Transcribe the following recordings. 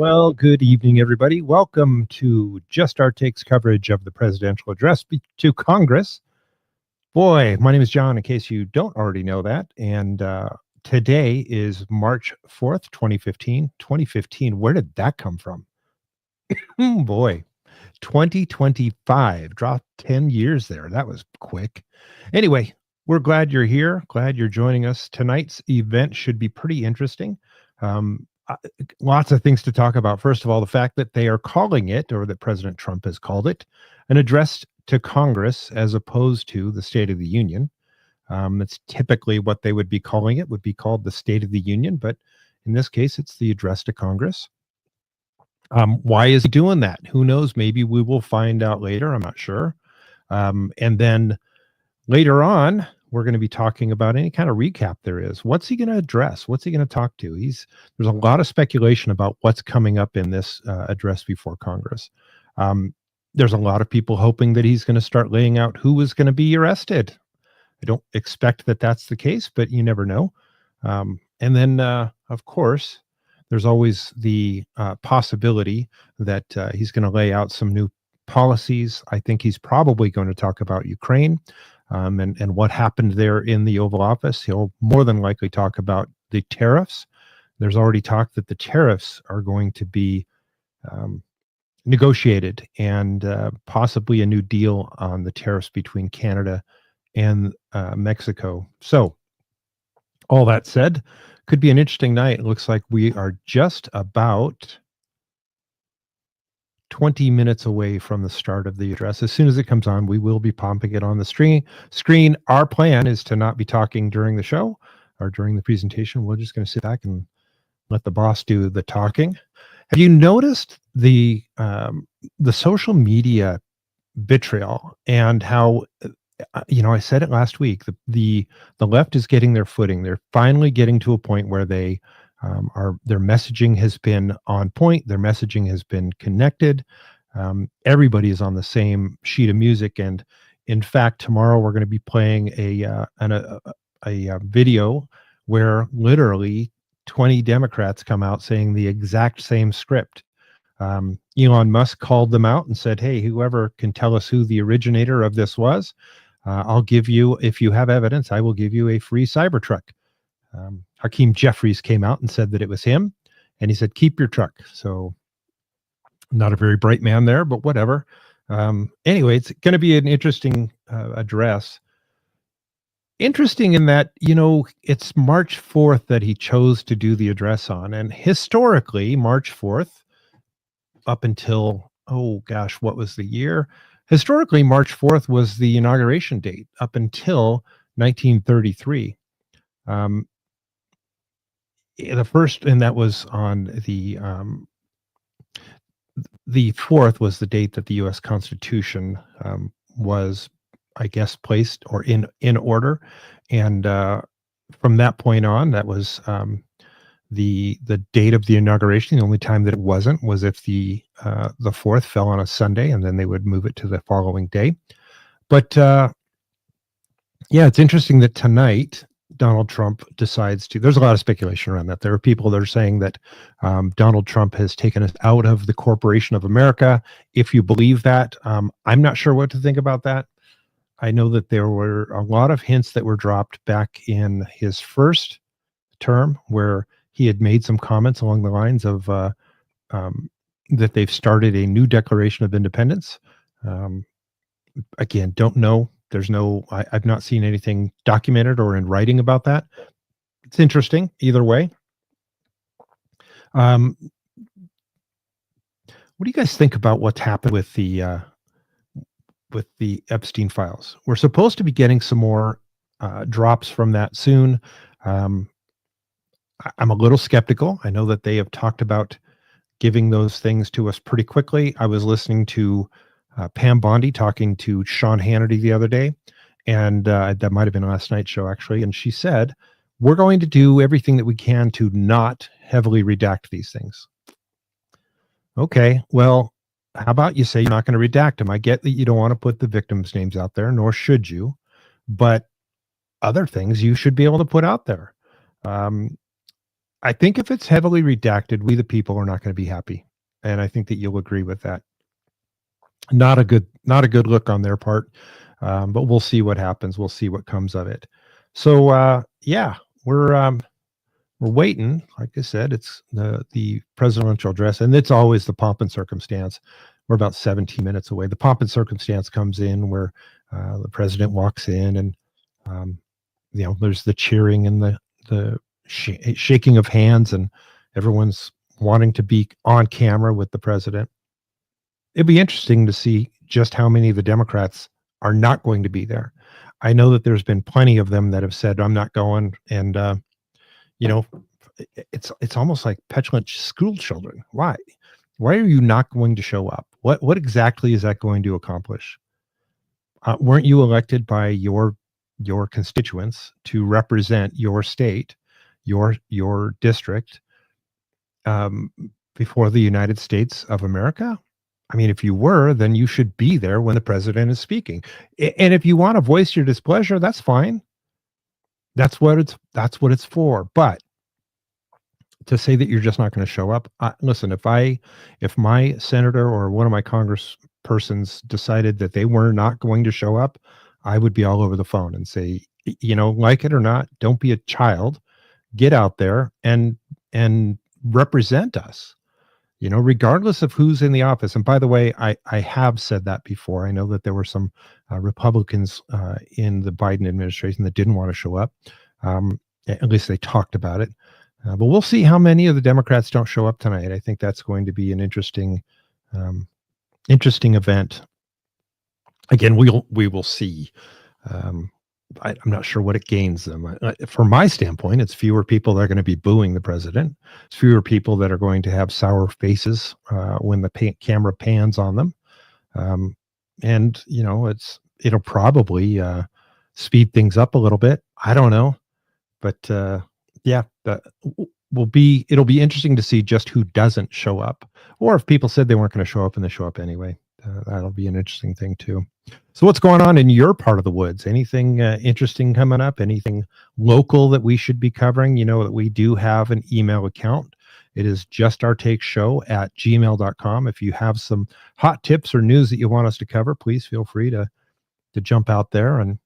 Well, good evening, everybody. Welcome to Just Our Takes coverage of the presidential address to Congress. Boy, my name is John, in case you don't already know that. And today is March 4th, 2015. 2015, where did that come from? Boy, 2025. Dropped 10 years there. That was quick. Anyway, we're glad you're here. Glad you're joining us. Tonight's event should be pretty interesting. Lots of things to talk about. First of all, the fact that they are calling it, or that President Trump has called it, an address to Congress as opposed to the State of the Union. That's typically what they would be calling it, would be called the State of the Union. But in this case, it's the address to Congress. Why is he doing that? Who knows? Maybe we will find out later. I'm not sure. And then later on, we're going to be talking about any kind of recap there is. What's he going to address? What's he going to talk to? There's a lot of speculation about what's coming up in this address before Congress. There's a lot of people hoping that he's going to start laying out who is going to be arrested. I don't expect that that's the case, but you never know. And then, of course, there's always the possibility that he's going to lay out some new policies. I think he's probably going to talk about Ukraine. And what happened there in the Oval Office. He'll more than likely talk about the tariffs. There's already talk that the tariffs are going to be negotiated, and possibly a new deal on the tariffs between Canada and Mexico. So all that said, could be an interesting night. It looks like we are just about 20 minutes away from the start of the address. As soon as it comes on, we will be pumping it on the screen. Our plan is to not be talking during the show or during the presentation. We're just going to sit back and let the boss do the talking. Have you noticed the social media vitriol and how, I said it last week, the left is getting their footing. They're finally getting to a point where their messaging has been on point. Their messaging has been connected. Everybody is on the same sheet of music. And in fact, tomorrow we're going to be playing a video where literally 20 Democrats come out saying the exact same script. Elon Musk called them out and said, "Hey, whoever can tell us who the originator of this was, I'll give you, if you have evidence, I will give you a free Cybertruck." Hakeem Jeffries came out and said that it was him, and he said, "Keep your truck." So not a very bright man there, but whatever. Anyway, it's going to be an interesting address. Interesting in that, it's March 4th that he chose to do the address on. And historically, March 4th, up until, what was the year? Historically, March 4th was the inauguration date up until 1933. The first, and that was on the 4th was the date that the U.S. Constitution was, I guess, placed or in order, and from that point on, that was the date of the inauguration. The only time that it wasn't was if the 4th fell on a Sunday, and then they would move it to the following day. But it's interesting that tonight Donald Trump decides to, there's a lot of speculation around that. There are people that are saying that Donald Trump has taken us out of the corporation of America. If you believe that, I'm not sure what to think about that. I know that there were a lot of hints that were dropped back in his first term where he had made some comments along the lines of that they've started a new Declaration of Independence. Again, don't know. I've not seen anything documented or in writing about that. It's interesting either way. What do you guys think about what's happened with the Epstein files? We're supposed to be getting some more drops from that soon. I'm a little skeptical. I know that they have talked about giving those things to us pretty quickly. I was listening to Pam Bondi talking to Sean Hannity the other day, and that might have been last night's show actually, and she said, "We're going to do everything that we can to not heavily redact these things." Okay, well, how about you say you're not going to redact them? I get that you don't want to put the victims' names out there, nor should you, but other things you should be able to put out there. I think if it's heavily redacted, we the people are not going to be happy, and I think that you'll agree with that. Not a good look on their part, but we'll see what happens. We'll see what comes of it. So yeah, we're waiting. Like I said, it's the presidential address, and it's always the pomp and circumstance. We're about 17 minutes away. The pomp and circumstance comes in where the president walks in, and um, there's the cheering and the shaking of hands, and everyone's wanting to be on camera with the president. It'd be interesting to see just how many of the Democrats are not going to be there. I know that there's been plenty of them that have said, "I'm not going," and you know, it's almost like petulant school children. Why? Why are you not going to show up? What exactly is that going to accomplish? Weren't you elected by your constituents to represent your state, your district, um, before the United States of America? I mean, if you were, then you should be there when the president is speaking. And if you want to voice your displeasure, that's fine. That's what it's for. But to say that you're just not going to show up, listen, if my senator or one of my congresspersons decided that they were not going to show up, I would be all over the phone and say, like it or not, don't be a child, get out there and represent us, regardless of who's in the office. And by the way, I have said that before. I know that there were some Republicans in the Biden administration that didn't want to show up. At least they talked about it. But we'll see how many of the Democrats don't show up tonight. I think that's going to be an interesting event. Again, we will see. I'm not sure what it gains them. From my standpoint, it's fewer people that are going to be booing the president. It's fewer people that are going to have sour faces when the camera pans on them. And it'll probably speed things up a little bit. I don't know, but yeah, it'll be interesting to see just who doesn't show up, or if people said they weren't going to show up and they show up anyway. That'll be an interesting thing too. So what's going on in your part of the woods? Anything interesting coming up? Anything local that we should be covering? You know that we do have an email account. It is justourtakeshow@gmail.com. If you have some hot tips or news that you want us to cover, please feel free to jump out there and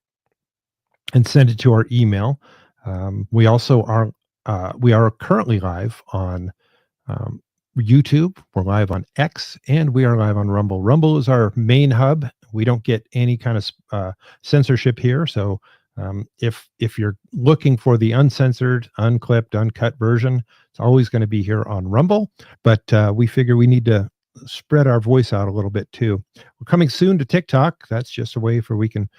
send it to our email. We also are currently live on YouTube. We're live on X, and we are live on Rumble. Rumble is our main hub. We don't get any kind of censorship here. So if you're looking for the uncensored, unclipped, uncut version, it's always going to be here on Rumble. But we figure we need to spread our voice out a little bit too. We're coming soon to TikTok. That's just a way for we can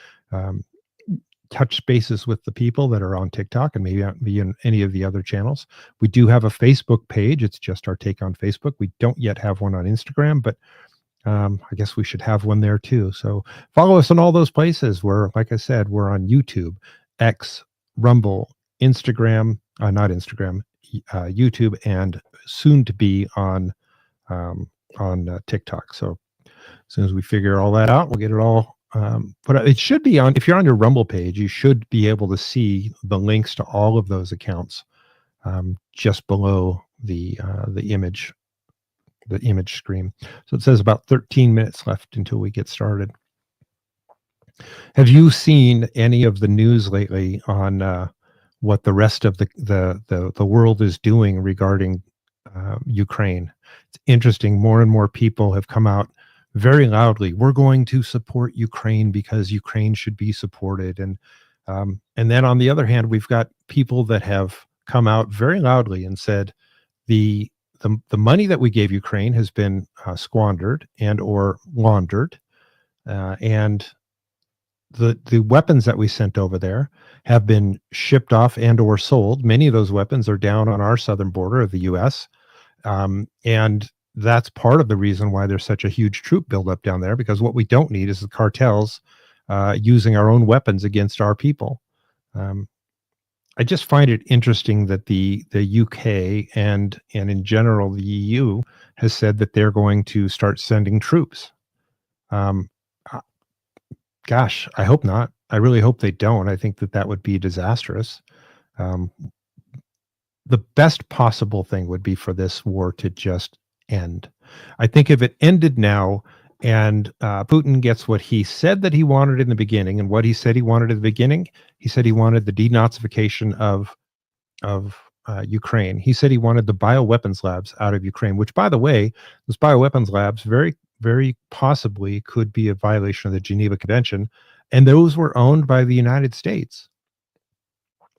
touch spaces with the people that are on TikTok and maybe be in any of the other channels. We do have a Facebook page. It's Just Our Take on Facebook. We don't yet have one on Instagram, but I guess we should have one there too. So follow us on all those places. Like I said, we're on YouTube, X, Rumble, Instagram, not Instagram, YouTube, and soon to be on TikTok. So as soon as we figure all that out, we'll get it all but it should be on. If you're on your Rumble page, you should be able to see the links to all of those accounts just below the image screen. So it says about 13 minutes left until we get started. Have you seen any of the news lately on what the rest of the world is doing regarding Ukraine? It's interesting. More and more people have come out very loudly. We're going to support Ukraine because Ukraine should be supported. And then on the other hand, we've got people that have come out very loudly and said the money that we gave Ukraine has been squandered and or laundered, and the weapons that we sent over there have been shipped off and or sold. Many of those weapons are down on our southern border of the U.S. And that's part of the reason why there's such a huge troop buildup down there, because what we don't need is the cartels using our own weapons against our people. I just find it interesting that the UK and in general the EU has said that they're going to start sending troops. Gosh, I hope not. I really hope they don't. I think that would be disastrous. the best possible thing would be for this war to just end. I think if it ended now and Putin gets what he said that he wanted in the beginning, and what he said he wanted at the beginning, he said he wanted the denazification of Ukraine. He said he wanted the bioweapons labs out of Ukraine, which, by the way, those bioweapons labs very possibly could be a violation of the Geneva Convention, and those were owned by the United States.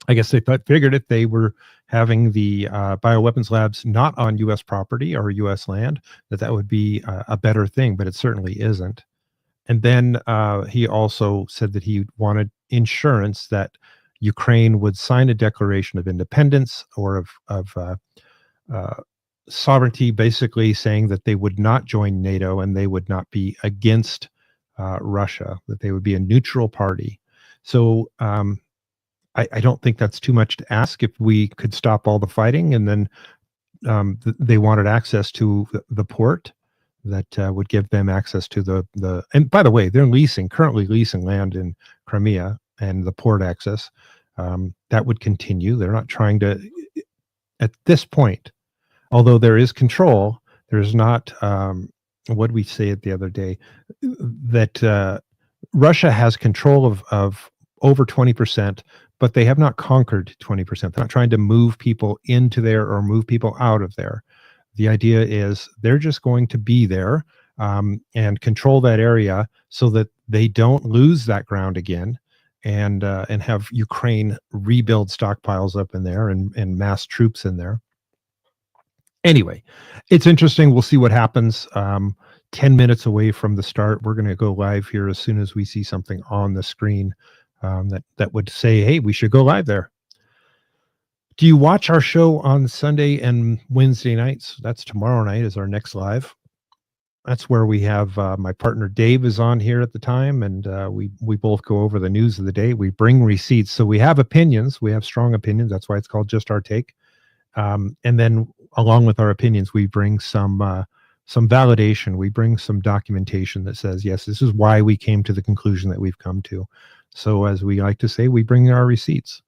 I guess they figured if they were having the bioweapons labs not on U.S. property or U.S. land, that would be a better thing, but it certainly isn't. And then he also said that he wanted insurance that Ukraine would sign a declaration of independence or of sovereignty, basically saying that they would not join NATO and they would not be against Russia, that they would be a neutral party. So I don't think that's too much to ask. If we could stop all the fighting, and then they wanted access to the port that would give them access to the. And by the way, they're currently leasing land in Crimea and the port access. That would continue. They're not trying to, at this point, although there is control, there's not, what did we say it the other day, that Russia has control of over 20%, but they have not conquered 20%. They're not trying to move people into there or move people out of there. The idea is they're just going to be there and control that area so that they don't lose that ground again, and have Ukraine rebuild stockpiles up in there and mass troops in there. Anyway, it's interesting. We'll see what happens. 10 minutes away from the start, we're going to go live here as soon as we see something on the screen that would say, hey, we should go live there. Do you watch our show on Sunday and Wednesday nights? That's tomorrow night is our next live. That's where we have my partner Dave is on here at the time, and we both go over the news of the day. We bring receipts, so we have opinions. We have strong opinions. That's why it's called Just Our Take. And then along with our opinions, we bring some validation. We bring some documentation that says, yes, this is why we came to the conclusion that we've come to. So as we like to say, we bring our receipts.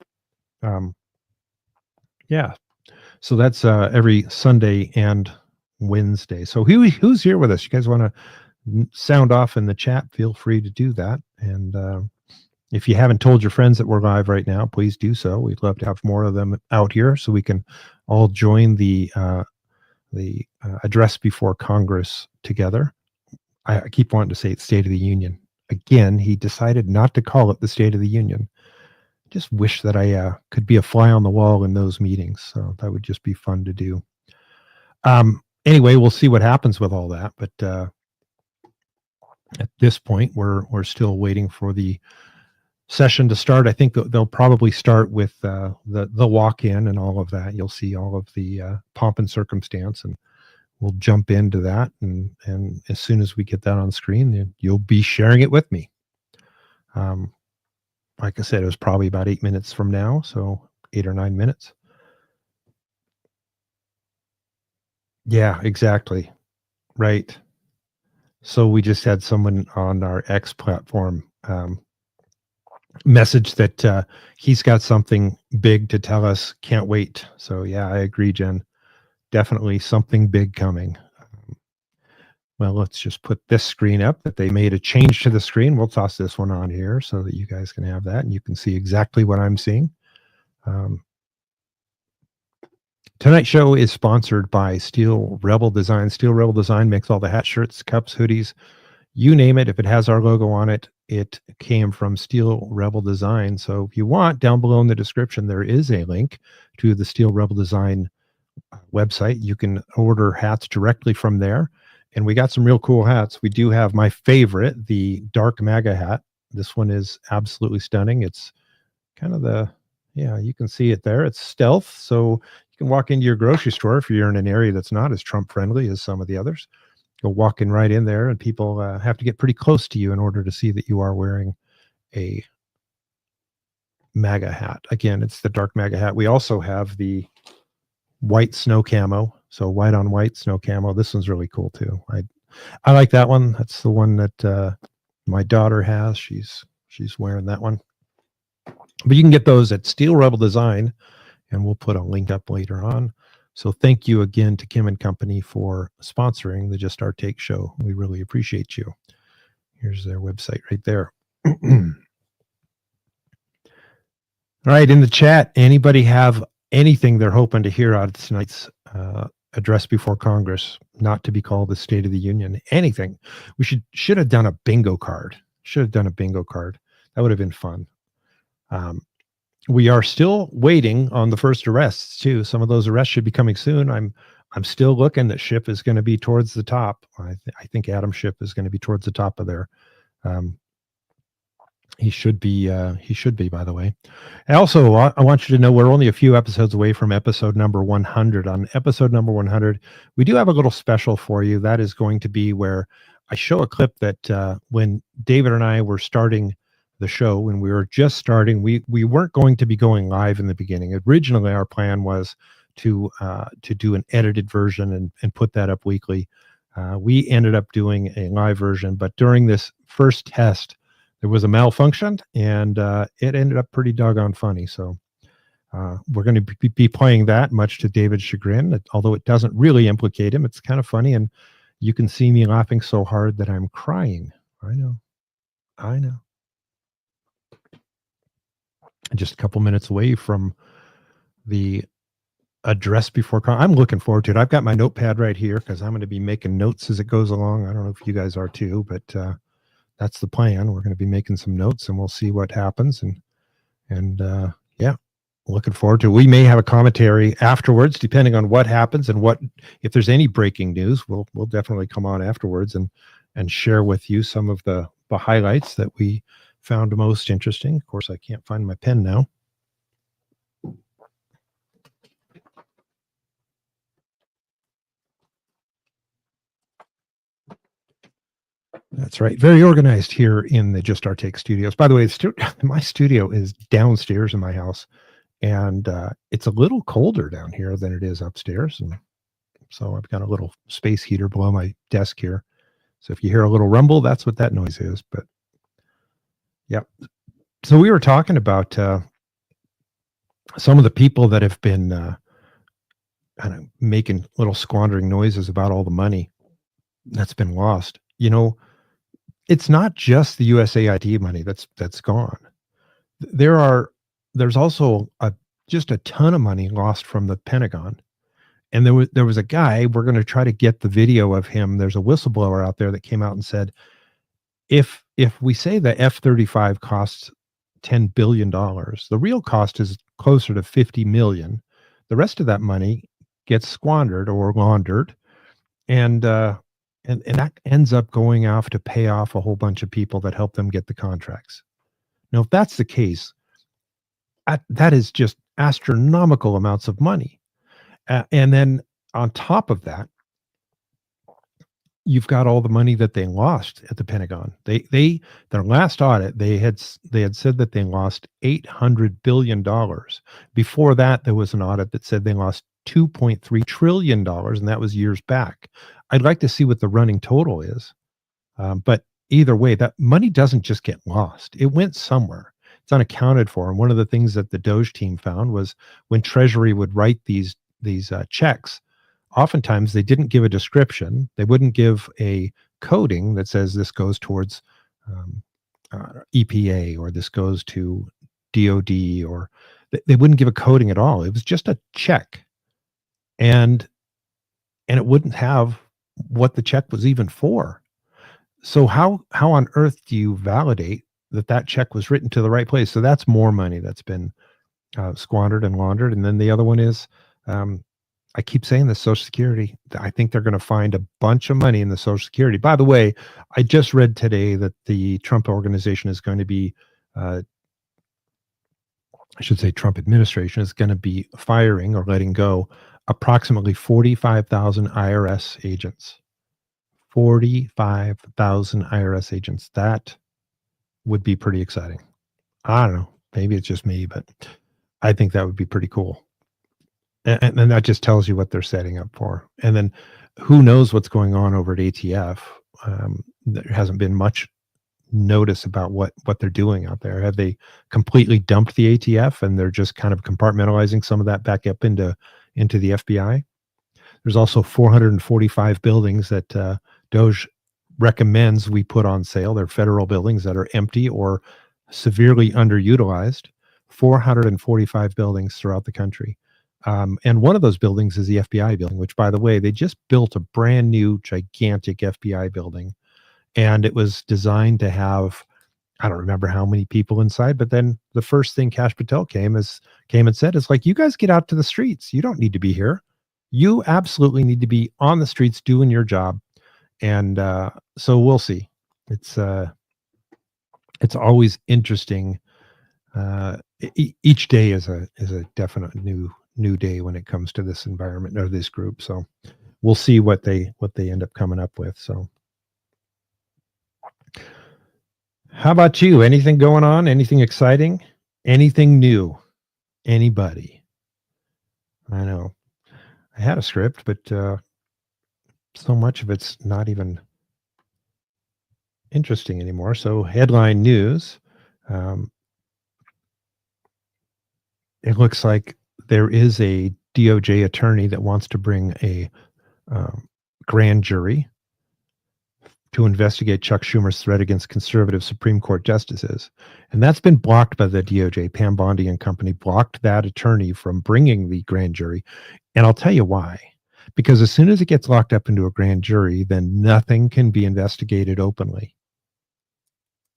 Yeah. So that's every Sunday and Wednesday. So who's here with us? You guys want to sound off in the chat? Feel free to do that. And if you haven't told your friends that we're live right now, please do so. We'd love to have more of them out here so we can all join the address before Congress together. I keep wanting to say it's State of the Union. Again, he decided not to call it the State of the Union. Just wish that I could be a fly on the wall in those meetings. So that would just be fun to do. Anyway, we'll see what happens with all that. But at this point, we're still waiting for the session to start. I think they'll probably start with the walk-in and all of that. You'll see all of the pomp and circumstance, and we'll jump into that. And as soon as we get that on screen, you'll be sharing it with me. Like I said, it was probably about 8 minutes from now, so 8 or 9 minutes. Yeah, exactly. Right. So we just had someone on our X platform message that he's got something big to tell us. Can't wait. So yeah, I agree, Jen. Definitely something big coming. Well, let's just put this screen up that they made a change to the screen. We'll toss this one on here so that you guys can have that and you can see exactly what I'm seeing. Tonight's show is sponsored by Steel Rebel Design. Steel Rebel Design makes all the hats, shirts, cups, hoodies, you name it. If it has our logo on it, it came from Steel Rebel Design. So if you want, down below in the description, there is a link to the Steel Rebel Design website. You can order hats directly from there. And we got some real cool hats. We do have my favorite, the Dark MAGA hat. This one is absolutely stunning. It's kind of you can see it there. It's stealth. So you can walk into your grocery store if you're in an area that's not as Trump friendly as some of the others. Go walking right in there, and people have to get pretty close to you in order to see that you are wearing a MAGA hat. Again, it's the Dark MAGA hat. We also have the white snow camo. So white on white snow camo. This one's really cool too. I like that one. That's the one that my daughter has. She's wearing that one. But you can get those at Steel Rebel Design, and we'll put a link up later on. So thank you again to Kim and Company for sponsoring the Just Our Take show. We really appreciate you. Here's their website right there. All right, in the chat, anybody have anything they're hoping to hear out of tonight's address before Congress, not to be called the State of the Union? Anything? We should have done a bingo card. That would have been fun. We are still waiting on the first arrests too. Some of those arrests should be coming soon. I'm still looking that Schiff is going to be towards the top. I think Adam Schiff is going to be towards the top of there. He should be, by the way. And also, I want you to know we're only a few episodes away from episode number 100. On episode number 100, we do have a little special for you. That is going to be where I show a clip that when David and I were starting the show, when we were just starting, we weren't going to be going live in the beginning. Originally, our plan was to do an edited version and put that up weekly. We ended up doing a live version, but during this first test, there was a malfunction, and it ended up pretty doggone funny. So we're going to be playing that, much to David's chagrin, although it doesn't really implicate him. It's kind of funny, and you can see me laughing so hard that I'm crying. I know. Just a couple minutes away from the address before I'm looking forward to it. I've got my notepad right here because I'm going to be making notes as it goes along. I don't know if you guys are too, but that's the plan. We're going to be making some notes, and we'll see what happens. And yeah, looking forward to it. We may have a commentary afterwards, depending on what happens and if there's any breaking news. We'll definitely come on afterwards and share with you some of the highlights that we found most interesting. Of course, I can't find my pen now. That's right. Very organized here in the Just Our Take studios. By the way, my studio is downstairs in my house, and it's a little colder down here than it is upstairs. And so I've got a little space heater below my desk here. So if you hear a little rumble, that's what that noise is. But yeah. So we were talking about some of the people that have been kind of making little squandering noises about all the money that's been lost. You know, it's not just the USAID money that's gone. There's also just a ton of money lost from the Pentagon. And there was a guy, we're going to try to get the video of him. There's a whistleblower out there that came out and said, if we say the F-35 costs $10 billion, the real cost is closer to 50 million. The rest of that money gets squandered or laundered. And that ends up going off to pay off a whole bunch of people that help them get the contracts. Now, if that's the case, that is just astronomical amounts of money. And then on top of that, you've got all the money that they lost at the Pentagon. Their last audit, they had said that they lost $800 billion. Before that, there was an audit that said they lost $2.3 trillion, and that was years back. I'd like to see what the running total is. But either way, that money doesn't just get lost. It went somewhere. It's unaccounted for. And one of the things that the Doge team found was when Treasury would write these checks, oftentimes they didn't give a description. They wouldn't give a coding that says this goes towards EPA or this goes to DOD, or they wouldn't give a coding at all. It was just a check. And it wouldn't have what the check was even for. So how on earth do you validate that check was written to the right place? So that's more money that's been squandered and laundered. And then the other one is, I keep saying this, Social Security. I think they're going to find a bunch of money in the Social Security. By the way, I just read today that the Trump organization is going to be, I should say Trump administration is going to be firing or letting go approximately 45,000 IRS agents. 45,000 IRS agents. That would be pretty exciting. I don't know. Maybe it's just me, but I think that would be pretty cool. And that just tells you what they're setting up for. And then who knows what's going on over at ATF. There hasn't been much notice about what they're doing out there? Have they completely dumped the ATF and they're just kind of compartmentalizing some of that back up into the FBI? There's also 445 buildings that Doge recommends we put on sale. They're federal buildings that are empty or severely underutilized. 445 buildings throughout the country. And one of those buildings is the FBI building, which, by the way, they just built a brand new, gigantic FBI building. And it was designed to have, I don't remember how many people inside, but then the first thing Kash Patel came and said is like, you guys get out to the streets. You don't need to be here. You absolutely need to be on the streets doing your job. And so we'll see. It's always interesting. Each day is a definite new day when it comes to this environment or this group. So we'll see what they end up coming up with. So how about you? Anything going on? Anything exciting? Anything new? Anybody? I know I had a script, but so much of it's not even interesting anymore. So headline news. It looks like there is a DOJ attorney that wants to bring a grand jury to investigate Chuck Schumer's threat against conservative Supreme Court justices. And that's been blocked by the DOJ. Pam Bondi and company blocked that attorney from bringing the grand jury. And I'll tell you why. Because as soon as it gets locked up into a grand jury, then nothing can be investigated openly.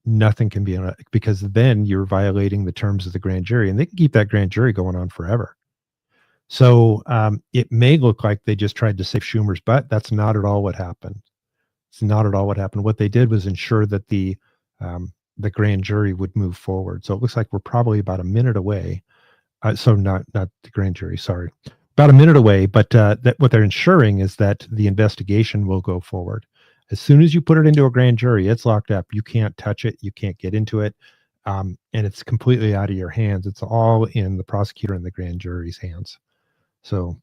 Nothing can be, because then you're violating the terms of the grand jury, and they can keep that grand jury going on forever. So it may look like they just tried to save Schumer's butt. That's not at all what happened. It's not at all what happened. What they did was ensure that the grand jury would move forward. So it looks like we're probably about a minute away. So not the grand jury, sorry. About a minute away, but that what they're ensuring is that the investigation will go forward. As soon as you put it into a grand jury, it's locked up. You can't touch it. You can't get into it. And it's completely out of your hands. It's all in the prosecutor and the grand jury's hands. So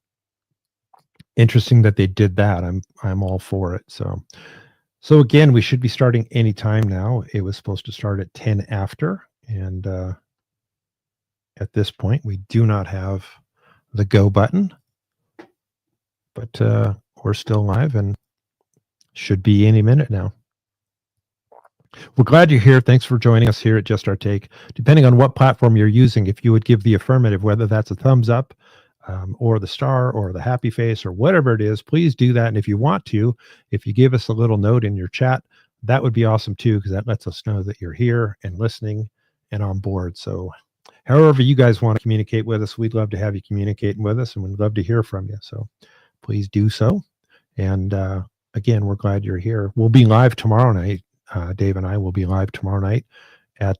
interesting that they did that. I'm all for it. So again, we should be starting any time now. It was supposed to start at 10 after. And at this point, we do not have the go button. But we're still live and should be any minute now. We're glad you're here. Thanks for joining us here at Just Our Take. Depending on what platform you're using, if you would give the affirmative, whether that's a thumbs up or the star or the happy face or whatever it is, please do that. And if you want to, if you give us a little note in your chat, that would be awesome too, because that lets us know that you're here and listening and on board. So however you guys want to communicate with us, we'd love to have you communicating with us, and we'd love to hear from you. So please do so. And again, we're glad you're here. We'll be live tomorrow night. Dave and I will be live tomorrow night at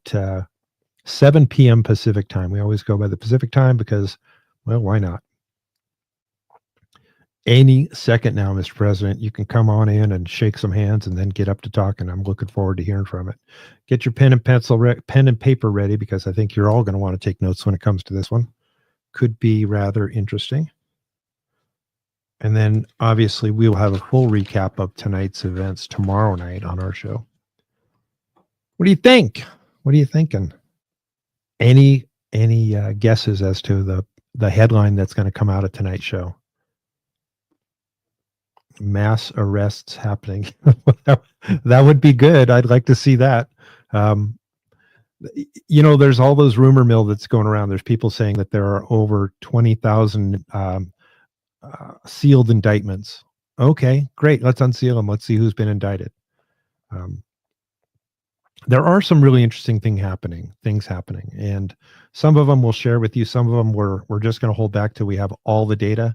7 p.m. Pacific time. We always go by the Pacific time because, well, why not? Any second now, Mr. President, you can come on in and shake some hands and then get up to talk, and I'm looking forward to hearing from it. Get your pen and paper ready, because I think you're all going to want to take notes when it comes to this one. Could be rather interesting. And then obviously we will have a full recap of tonight's events tomorrow night on our show. What do you think? What are you thinking? Any guesses as to the headline that's going to come out of tonight's show? Mass arrests happening. That would be good. I'd like to see that. There's all those rumor mill that's going around. There's people saying that there are over 20,000 sealed indictments. Okay, great. Let's unseal them. Let's see who's been indicted. There are some really interesting things happening, and some of them we'll share with you. Some of them we're just going to hold back till we have all the data.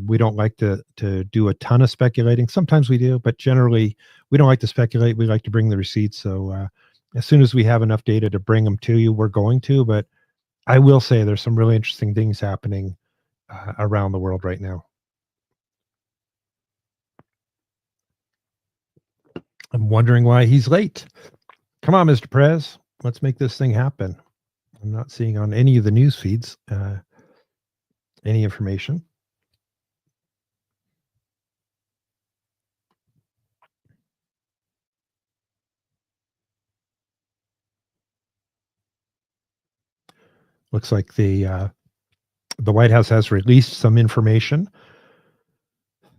We don't like to do a ton of speculating. Sometimes we do, but generally we don't like to speculate. We like to bring the receipts. So as soon as we have enough data to bring them to you, we're going to. But I will say there's some really interesting things happening around the world right now. I'm wondering why he's late. Come on, Mr. Prez. Let's make this thing happen. I'm not seeing on any of the news feeds any information. Looks like the White House has released some information.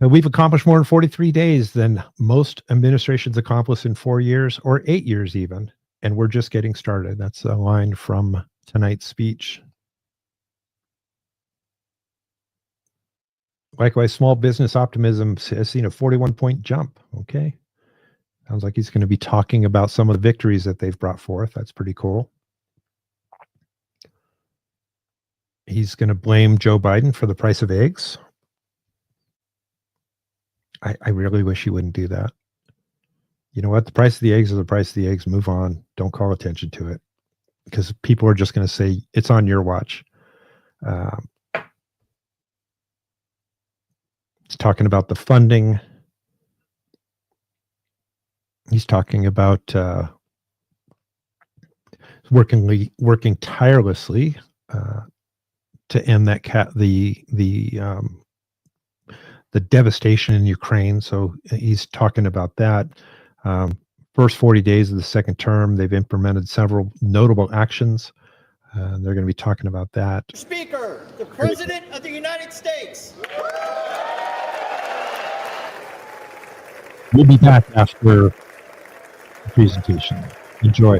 We've accomplished more in 43 days than most administrations accomplish in 4 years or 8 years even, and we're just getting started. That's a line from tonight's speech. Likewise, small business optimism has seen a 41-point jump. Okay. Sounds like he's going to be talking about some of the victories that they've brought forth. That's pretty cool. He's going to blame Joe Biden for the price of eggs. I really wish he wouldn't do that. You know what? The price of the eggs is the price of the eggs. Move on. Don't call attention to it, because people are just going to say it's on your watch. He's talking about the funding. He's talking about working tirelessly to end the devastation in Ukraine. So he's talking about that. First 40 days of the second term, they've implemented several notable actions. They're going to be talking about that. Speaker, the President of the United States. We'll be back after the presentation. Enjoy.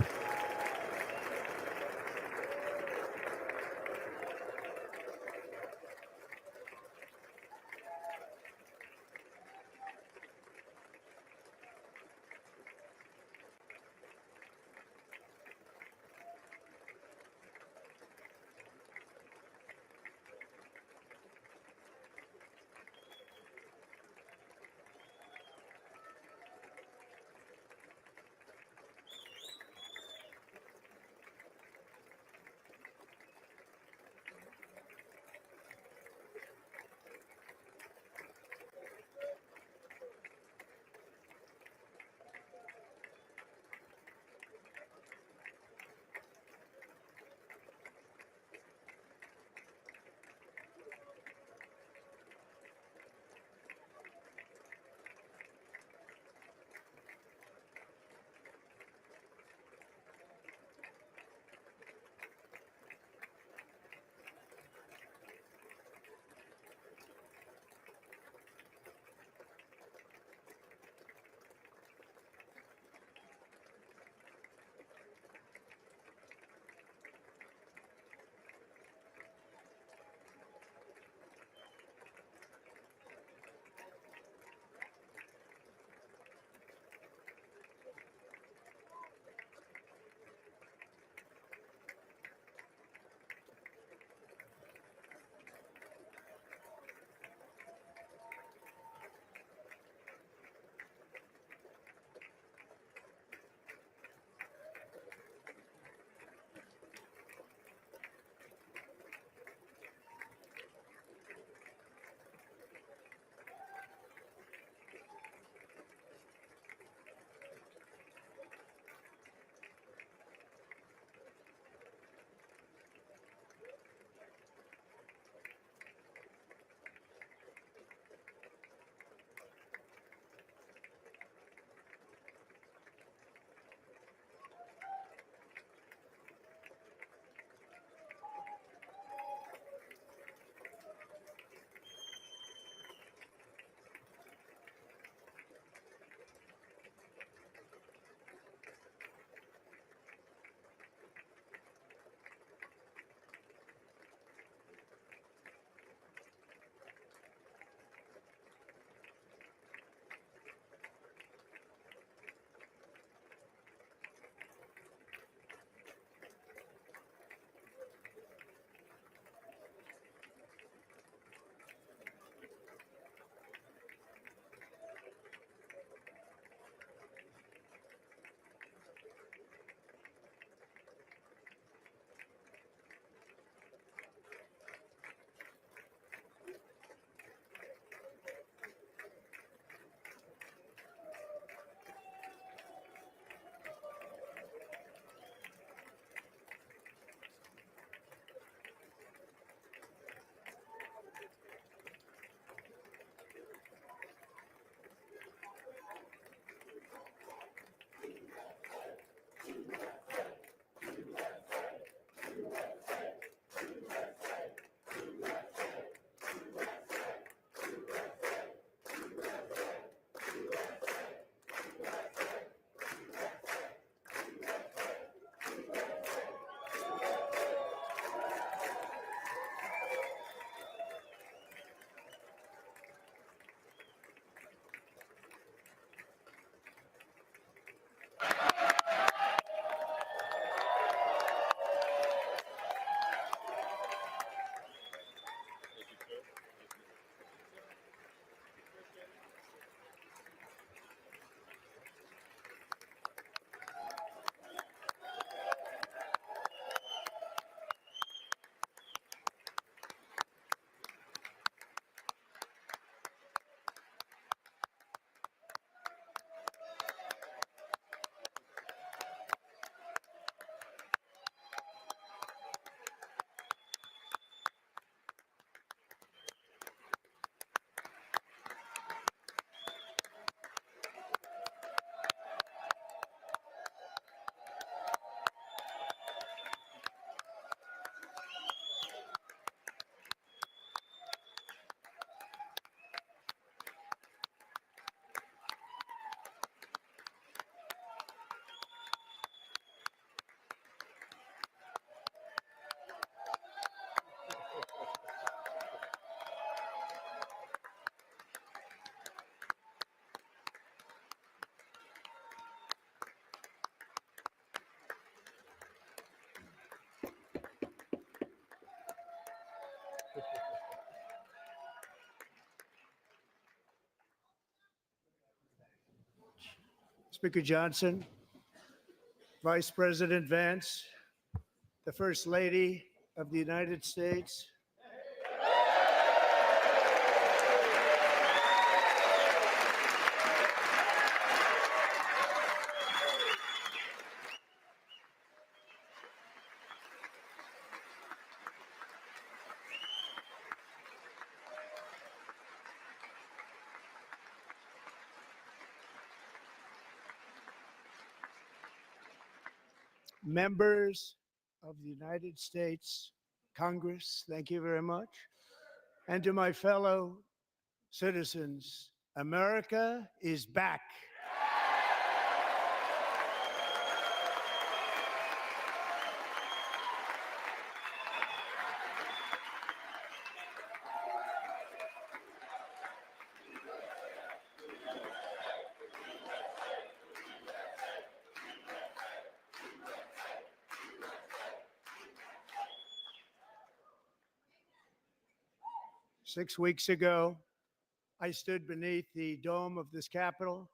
Speaker Johnson, Vice President Vance, the First Lady of the United States, 'members of the United States Congress, thank you very much. And to my fellow citizens, America is back. 6 weeks ago, I stood beneath the dome of this Capitol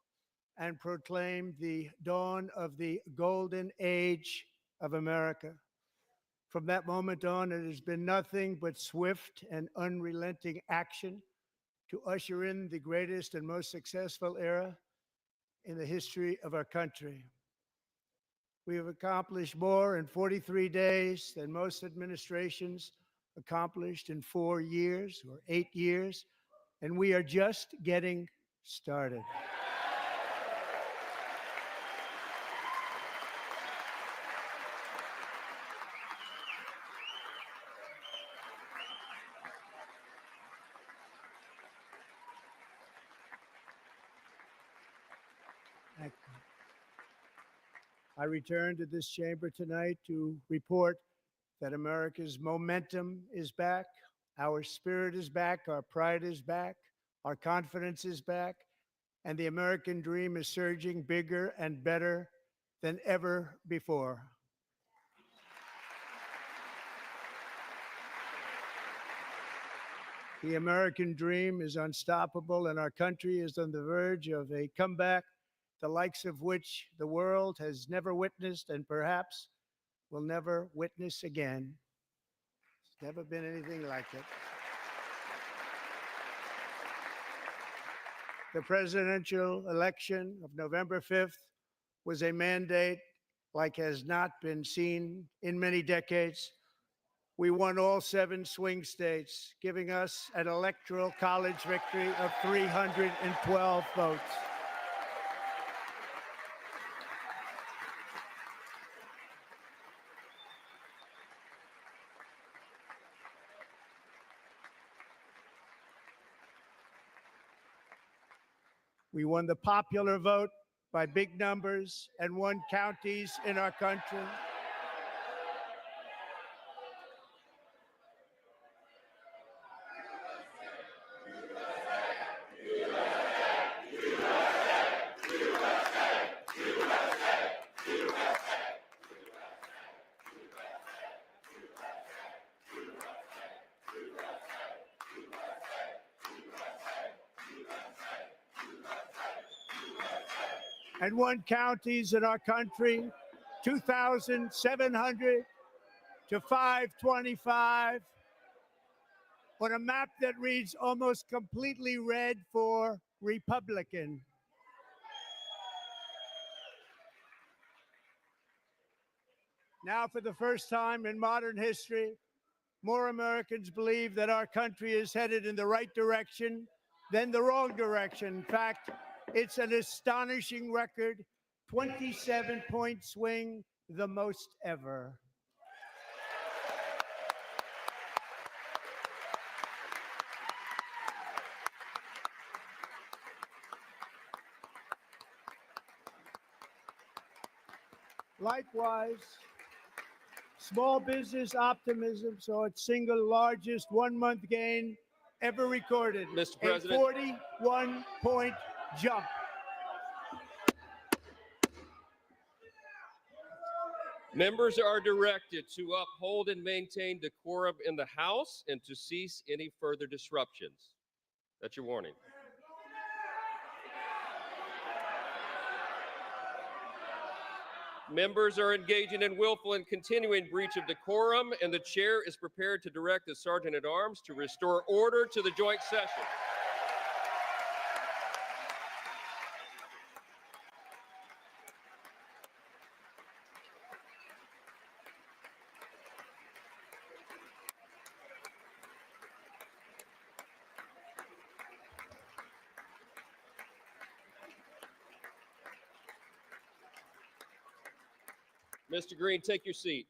and proclaimed the dawn of the golden age of America. From that moment on, it has been nothing but swift and unrelenting action to usher in the greatest and most successful era in the history of our country. We have accomplished more in 43 days than most administrations accomplished in 4 years or 8 years, and we are just getting started. I return to this chamber tonight to report that America's momentum is back, our spirit is back, our pride is back, our confidence is back, and the American dream is surging bigger and better than ever before. The American dream is unstoppable, and our country is on the verge of a comeback, the likes of which the world has never witnessed and perhaps will never witness again. There's never been anything like it. The presidential election of November 5th was a mandate like has not been seen in many decades. We won all 7 swing states, giving us an electoral college victory of 312 votes. We won the popular vote by big numbers and won counties in our country. And won counties in our country, 2,700 to 525, on a map that reads almost completely red for Republican. Now, for the first time in modern history, more Americans believe that our country is headed in the right direction than the wrong direction. In fact, it's an astonishing record, 27-point swing, the most ever. Likewise, small business optimism saw its single largest one-month gain ever recorded, Mr. President. a 41-point jump. Members are directed to uphold and maintain decorum in the House and to cease any further disruptions. That's your warning. Members are engaging in willful and continuing breach of decorum, and the chair is prepared to direct the Sergeant at Arms to restore order to the joint session. Mr. Green, take your seat.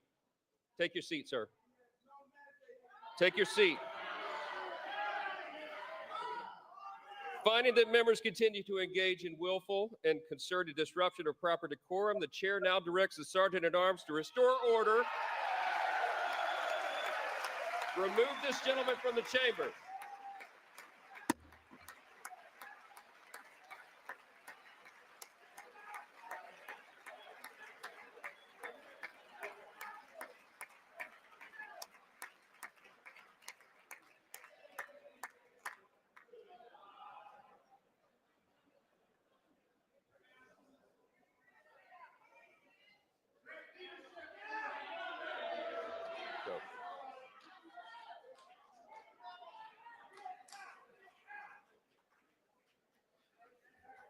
Take your seat, sir. Take your seat. Finding that members continue to engage in willful and concerted disruption of proper decorum, the chair now directs the Sergeant at Arms to restore order. Remove this gentleman from the chamber. Go.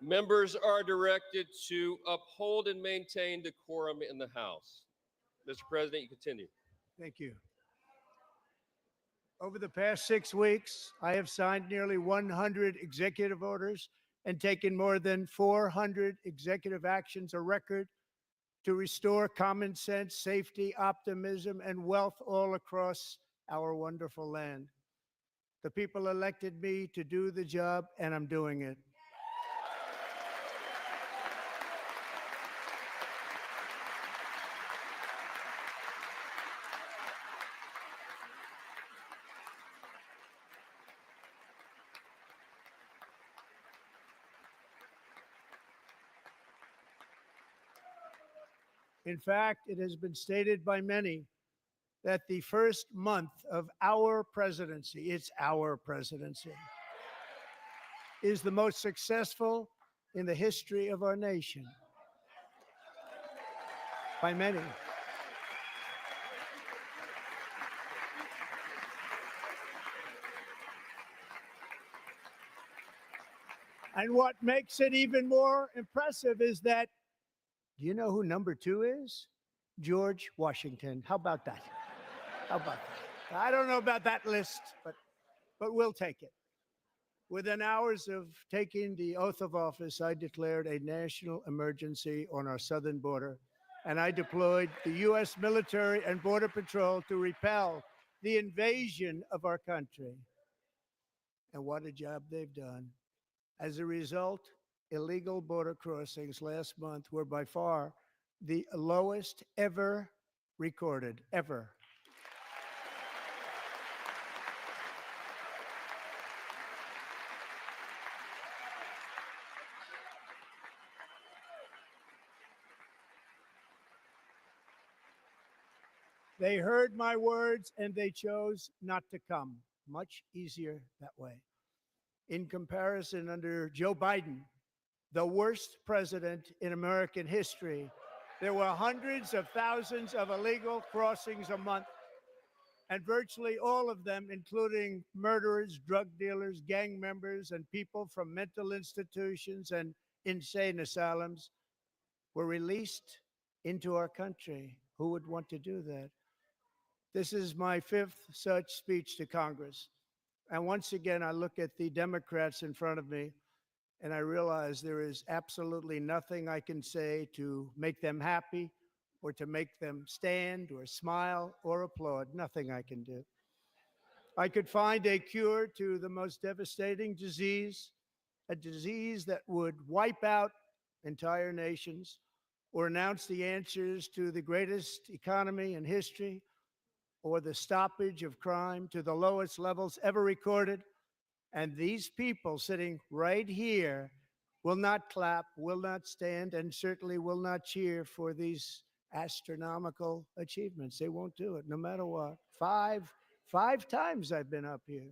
Members are directed to uphold and maintain decorum in the House. Mr. President, you continue. Thank you. Over the past 6 weeks, I have signed nearly 100 executive orders and taken more than 400 executive actions, a record, to restore common sense, safety, optimism, and wealth all across our wonderful land. The people elected me to do the job, and I'm doing it. In fact, it has been stated by many that the first month of our presidency, it's our presidency, is the most successful in the history of our nation. By many. And what makes it even more impressive is that, do you know who number 2 is? George Washington. How about that? How about that? I don't know about that list, but we'll take it. Within hours of taking the oath of office, I declared a national emergency on our southern border, and I deployed the U.S. military and Border Patrol to repel the invasion of our country. And what a job they've done. As a result, illegal border crossings last month were by far the lowest ever recorded, ever. They heard my words and they chose not to come. Much easier that way. In comparison, under Joe Biden, the worst president in American history, there were hundreds of thousands of illegal crossings a month, and virtually all of them, including murderers, drug dealers, gang members, and people from mental institutions and insane asylums, were released into our country. Who would want to do that? This is my 5th such speech to Congress. And once again, I look at the Democrats in front of me, and I realize there is absolutely nothing I can say to make them happy or to make them stand or smile or applaud. Nothing I can do. I could find a cure to the most devastating disease, a disease that would wipe out entire nations, or announce the answers to the greatest economy in history, or the stoppage of crime to the lowest levels ever recorded. And these people sitting right here will not clap, will not stand, and certainly will not cheer for these astronomical achievements. They won't do it, no matter what. Five times I've been up here.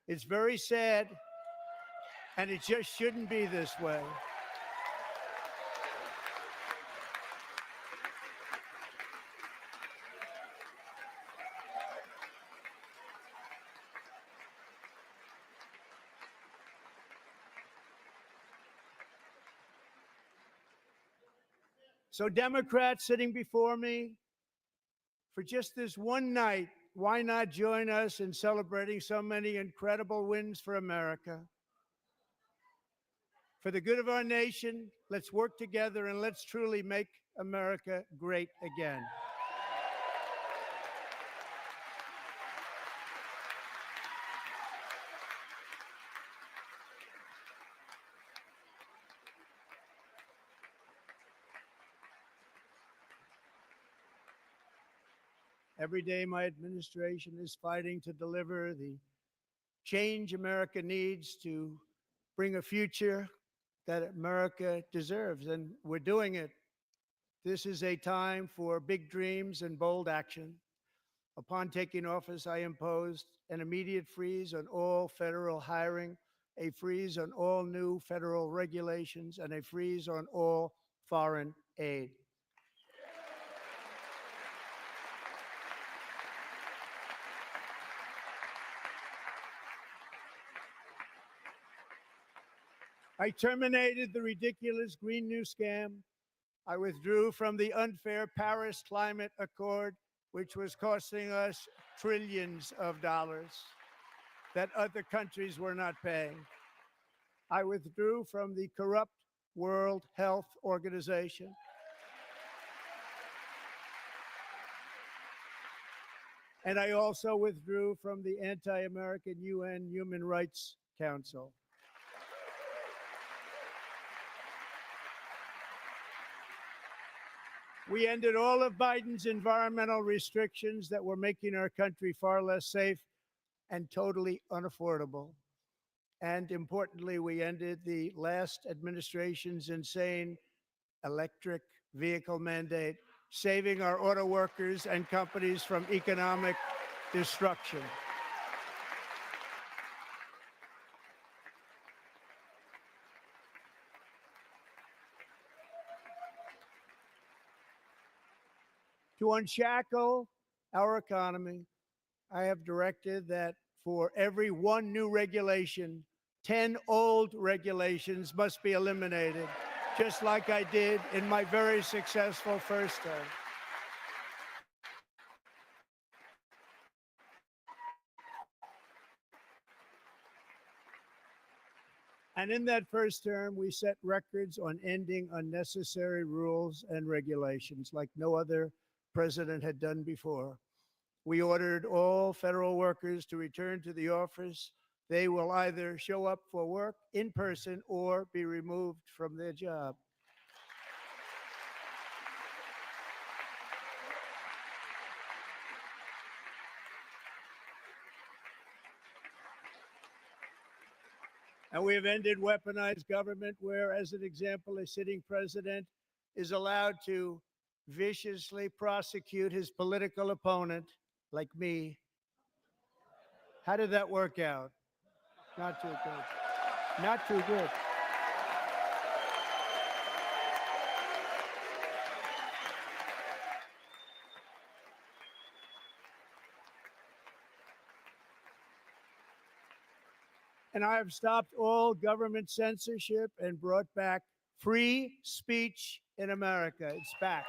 It's very sad, and it just shouldn't be this way. So Democrats sitting before me, for just this one night, why not join us in celebrating so many incredible wins for America? For the good of our nation, let's work together and let's truly make America great again. Every day, my administration is fighting to deliver the change America needs to bring a future that America deserves, and we're doing it. This is a time for big dreams and bold action. Upon taking office, I imposed an immediate freeze on all federal hiring, a freeze on all new federal regulations, and a freeze on all foreign aid. I terminated the ridiculous Green New Scam. I withdrew from the unfair Paris Climate Accord, which was costing us trillions of dollars that other countries were not paying. I withdrew from the corrupt World Health Organization. And I also withdrew from the anti-American UN Human Rights Council. We ended all of Biden's environmental restrictions that were making our country far less safe and totally unaffordable. And importantly, we ended the last administration's insane electric vehicle mandate, saving our auto workers and companies from economic destruction. To unshackle our economy, I have directed that for every one new regulation, 10 old regulations must be eliminated, just like I did in my very successful first term. And in that first term, we set records on ending unnecessary rules and regulations like no other president had done before. We ordered all federal workers to return to the office. They will either show up for work in person or be removed from their job. And we have ended weaponized government where, as an example, a sitting president is allowed to viciously prosecute his political opponent, like me. How did that work out? Not too good. Not too good. And I have stopped all government censorship and brought back free speech in America. It's back.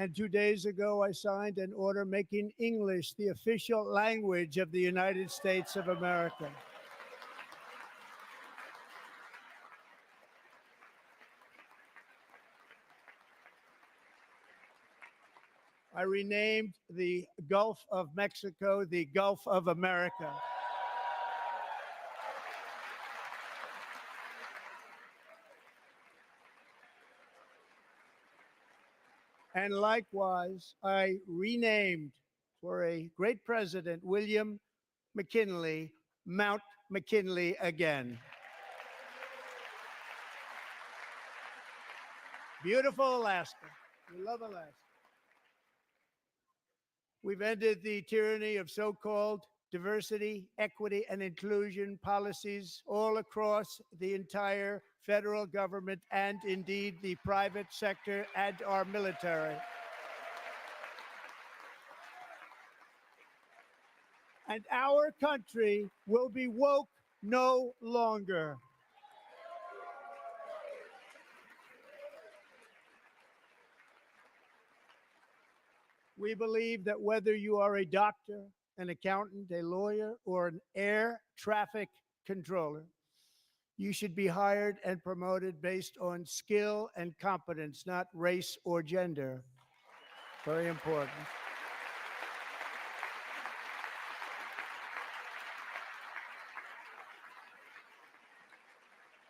And 2 days ago, I signed an order making English the official language of the United States of America. I renamed the Gulf of Mexico the Gulf of America. And likewise, I renamed, for a great president, William McKinley, Mount McKinley again. Beautiful Alaska. We love Alaska. We've ended the tyranny of so-called diversity, equity, and inclusion policies all across the entire federal government and indeed the private sector and our military. and our country will be woke no longer. We believe that whether you are a doctor, an accountant, a lawyer, or an air traffic controller, you should be hired and promoted based on skill and competence, not race or gender. Very important.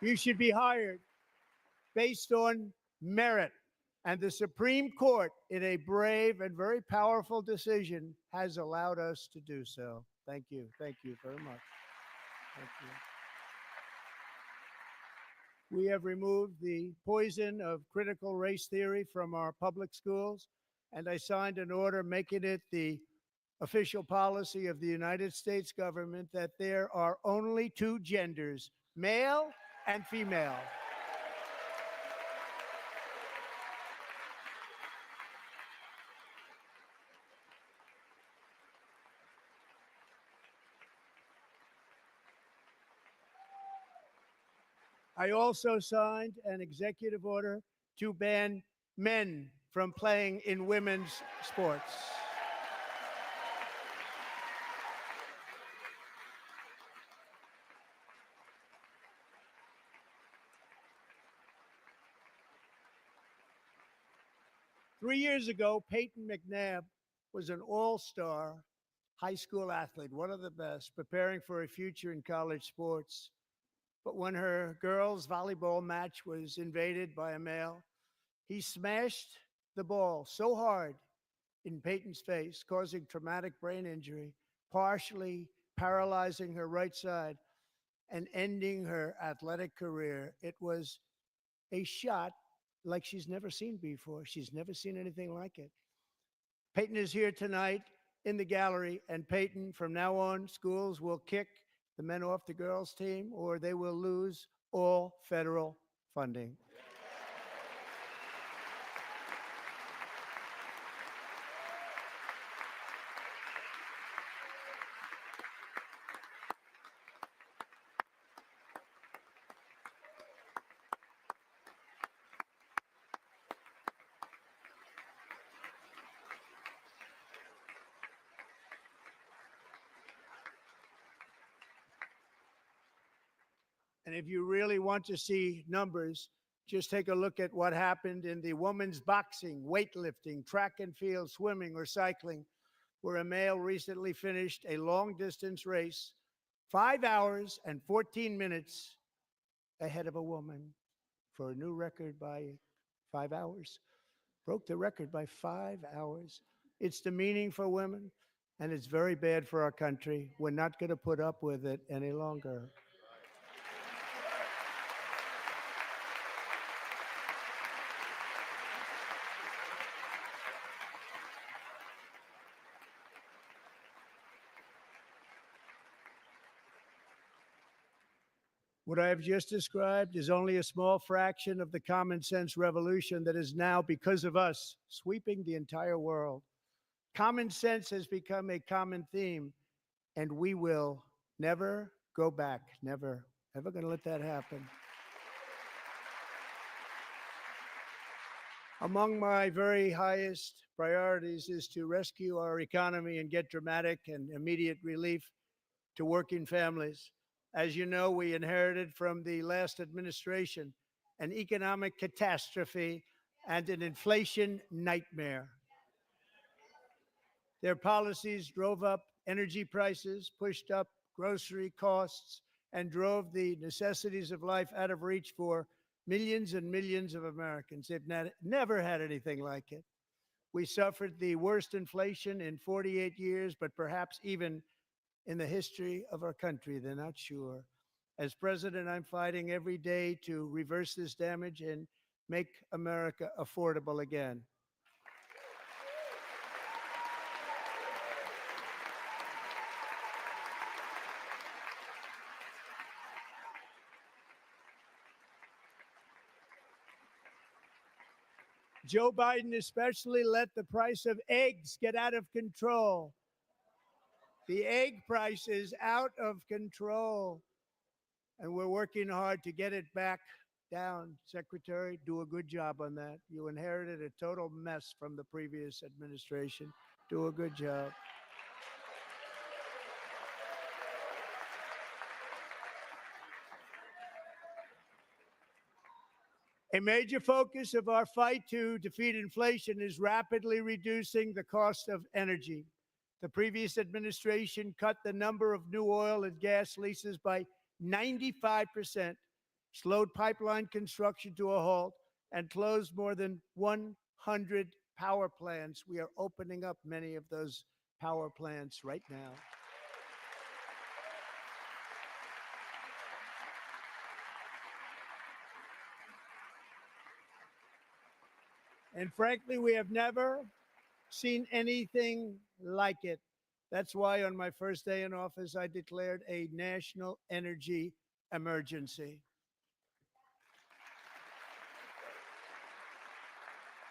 You should be hired based on merit. And the Supreme Court, in a brave and very powerful decision, has allowed us to do so. Thank you. Thank you very much. Thank you. We have removed the poison of critical race theory from our public schools, and I signed an order making it the official policy of the United States government that there are only two genders, male and female. I also signed an executive order to ban men from playing in women's sports. Three years ago, Peyton McNabb was an all-star high school athlete, one of the best, preparing for a future in college sports. But when her girls' volleyball match was invaded by a male, he smashed the ball so hard in Peyton's face, causing traumatic brain injury, partially paralyzing her right side and ending her athletic career. It was a shot like she's never seen before. She's never seen anything like it. Peyton is here tonight in the gallery, and Peyton, from now on, schools will kick the men off the girls' team, or they will lose all federal funding. And if you really want to see numbers, just take a look at what happened in the women's boxing, weightlifting, track and field, swimming, or cycling, where a male recently finished a long-distance race 5 hours and 14 minutes ahead of a woman for a new record by 5 hours. Broke the record by 5 hours. It's demeaning for women, and it's very bad for our country. We're not going to put up with it any longer. What I have just described is only a small fraction of the common sense revolution that is now, because of us, sweeping the entire world. Common sense has become a common theme, and we will never go back. Never, ever going to let that happen. Among my very highest priorities is to rescue our economy and get dramatic and immediate relief to working families. As you know, we inherited from the last administration an economic catastrophe and an inflation nightmare. Their policies drove up energy prices, pushed up grocery costs, and drove the necessities of life out of reach for millions and millions of Americans. They've never had anything like it. We suffered the worst inflation in 48 years, but perhaps even in the history of our country. They're not sure. As president, I'm fighting every day to reverse this damage and make America affordable again. Joe Biden especially let the price of eggs get out of control. The egg price is out of control, and we're working hard to get it back down. Secretary, do a good job on that. You inherited a total mess from the previous administration. Do a good job. A major focus of our fight to defeat inflation is rapidly reducing the cost of energy. The previous administration cut the number of new oil and gas leases by 95%, slowed pipeline construction to a halt, and closed more than 100 power plants. We are opening up many of those power plants right now. And frankly, we have never seen anything like it. That's why on my first day in office, I declared a national energy emergency.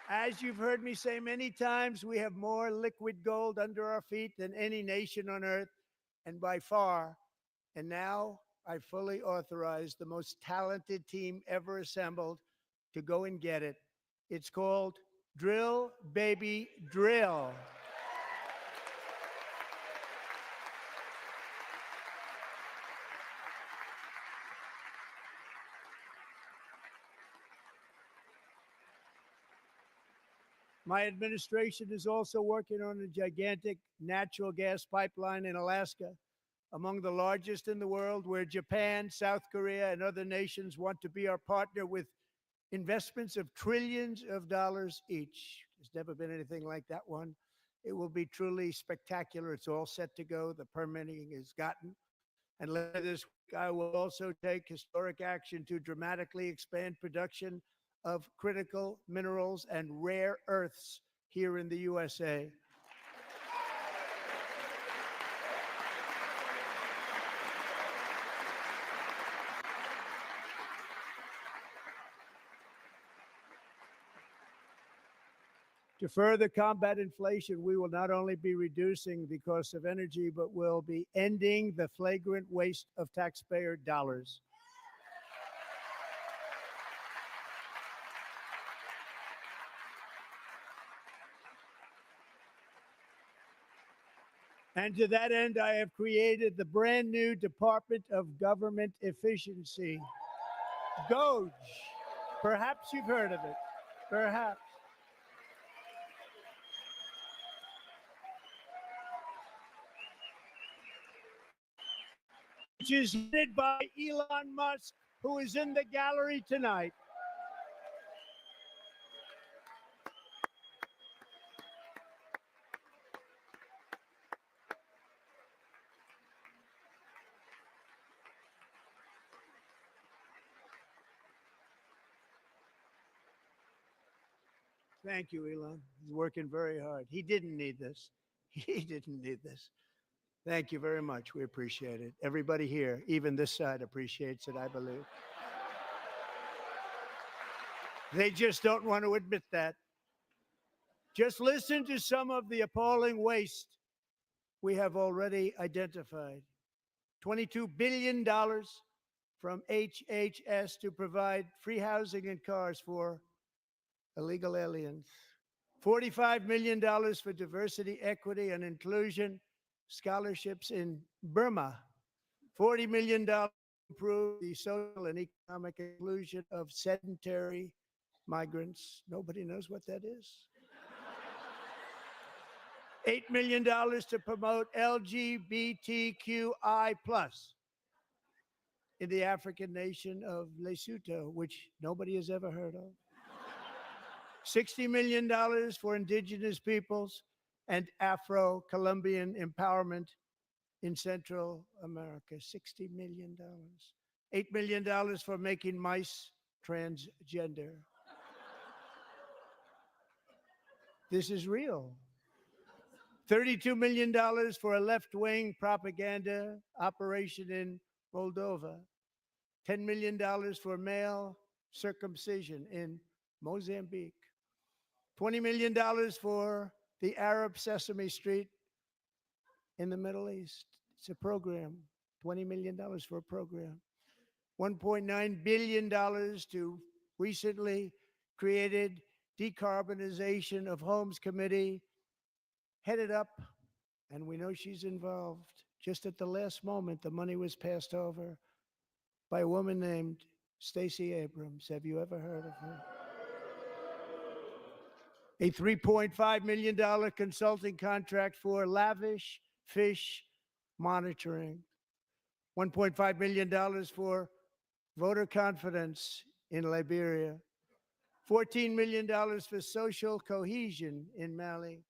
As you've heard me say many times, we have more liquid gold under our feet than any nation on earth, and by far. And now I fully authorize the most talented team ever assembled to go and get it. It's called Drill, Baby, Drill. My administration is also working on a gigantic natural gas pipeline in Alaska, among the largest in the world, where Japan, South Korea, and other nations want to be our partner with investments of trillions of dollars each. There's never been anything like that one. It will be truly spectacular. It's all set to go. The permitting is gotten. And later this week, I will also take historic action to dramatically expand production of critical minerals and rare earths here in the USA. To further combat inflation, we will not only be reducing the cost of energy, but will be ending the flagrant waste of taxpayer dollars. And to that end, I have created the brand new Department of Government Efficiency, DOGE. Perhaps you've heard of it. Perhaps. Which is headed by Elon Musk, who is in the gallery tonight. Thank you, Elon. He's working very hard. He didn't need this. He didn't need this. Thank you very much. We appreciate it. Everybody here, even this side, appreciates it, I believe. They just don't want to admit that. Just listen to some of the appalling waste we have already identified. $22 billion from HHS to provide free housing and cars for illegal aliens. $45 million for diversity, equity, and inclusion scholarships in Burma. $40 million to improve the social and economic inclusion of sedentary migrants. Nobody knows what that is. $8 million to promote LGBTQI+ in the African nation of Lesotho, which nobody has ever heard of. $60 million for indigenous peoples and Afro-Colombian empowerment in Central America. $60 million. $8 million for making mice transgender. This is real. $32 million for a left-wing propaganda operation in Moldova. $10 million for male circumcision in Mozambique. $20 million for the Arab Sesame Street in the Middle East. It's a program, $20 million for a program. $1.9 billion to recently created Decarbonization of Homes Committee, headed up, and we know she's involved. Just at the last moment, the money was passed over by a woman named Stacey Abrams. Have you ever heard of her? A $3.5 million consulting contract for lavish fish monitoring. $1.5 million for voter confidence in Liberia. $14 million for social cohesion in Mali.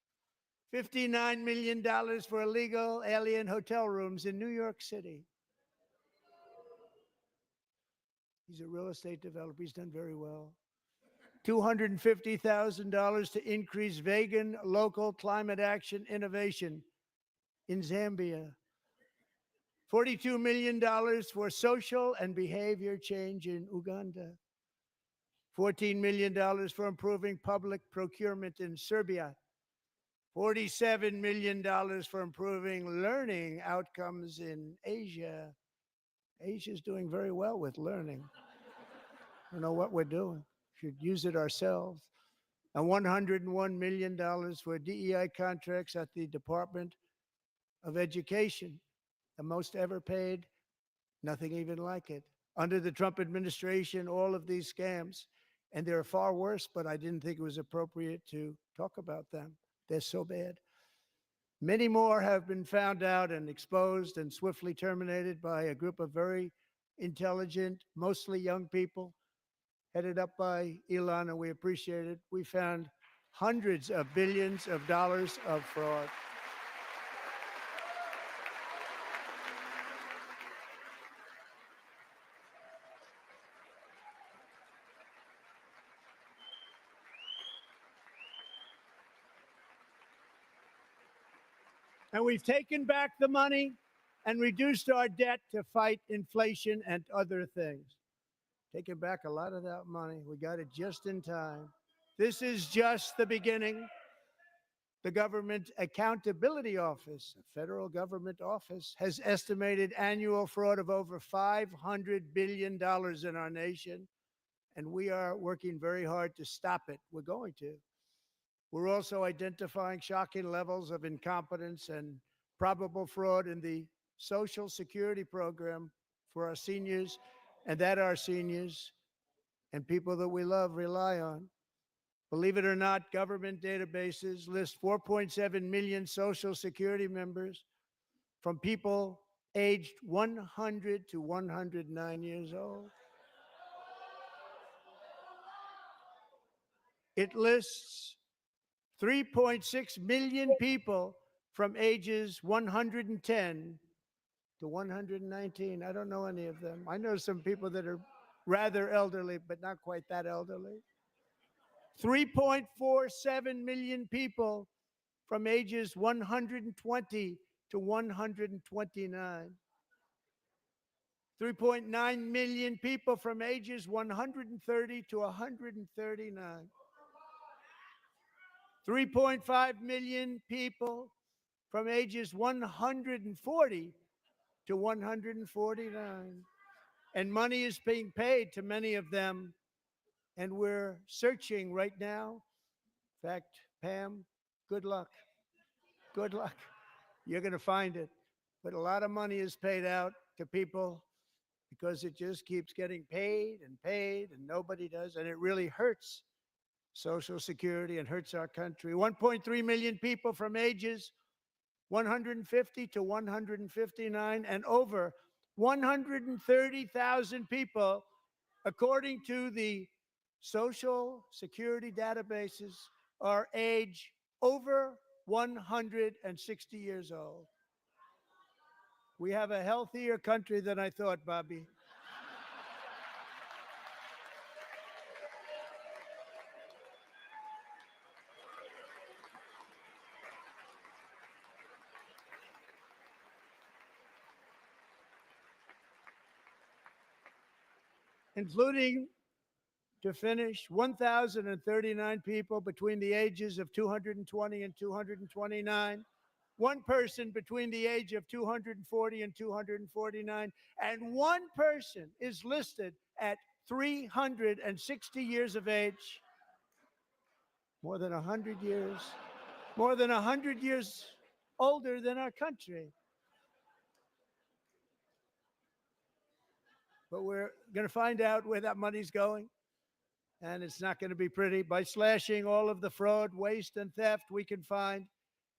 $59 million for illegal alien hotel rooms in New York City. He's a real estate developer. He's done very well. $250,000 to increase vegan local climate action innovation in Zambia. $42 million for social and behavior change in Uganda. $14 million for improving public procurement in Serbia. $47 million for improving learning outcomes in Asia. Asia's doing very well with learning. I don't know what we're doing. Should use it ourselves. And $101 million for DEI contracts at the Department of Education, the most ever paid, nothing even like it. Under the Trump administration, all of these scams, and they're far worse, but I didn't think it was appropriate to talk about them. They're so bad. Many more have been found out and exposed and swiftly terminated by a group of very intelligent, mostly young people, headed up by Elon, and we appreciate it. We found hundreds of billions of dollars of fraud. And we've taken back the money and reduced our debt to fight inflation and other things. Taking back a lot of that money. We got it just in time. This is just the beginning. The Government Accountability Office, a federal government office, has estimated annual fraud of over $500 billion in our nation, and we are working very hard to stop it. We're going to. We're also identifying shocking levels of incompetence and probable fraud in the Social Security program for our seniors, and that our seniors and people that we love rely on. Believe it or not, government databases list 4.7 million Social Security members from people aged 100 to 109 years old. It lists 3.6 million people from ages 110 to 119. I don't know any of them. I know some people that are rather elderly, but not quite that elderly. 3.47 million people from ages 120 to 129. 3.9 million people from ages 130 to 139. 3.5 million people from ages 140 to 149. And money is being paid to many of them. And we're searching right now. In fact, Pam, good luck. Good luck. You're going to find it. But a lot of money is paid out to people because it just keeps getting paid, and nobody does. And it really hurts Social Security and hurts our country. 1.3 million people from ages 150 to 159, and over 130,000 people, according to the Social Security databases, are age over 160 years old. We have a healthier country than I thought, Bobby. Including, to finish, 1,039 people between the ages of 220 and 229 one person between the age of 240 and 249, and one person is listed at 360 years of age. More than 100 years, more than 100 years older than our country. But we're going to find out where that money's going, and it's not going to be pretty. By slashing all of the fraud, waste, and theft we can find,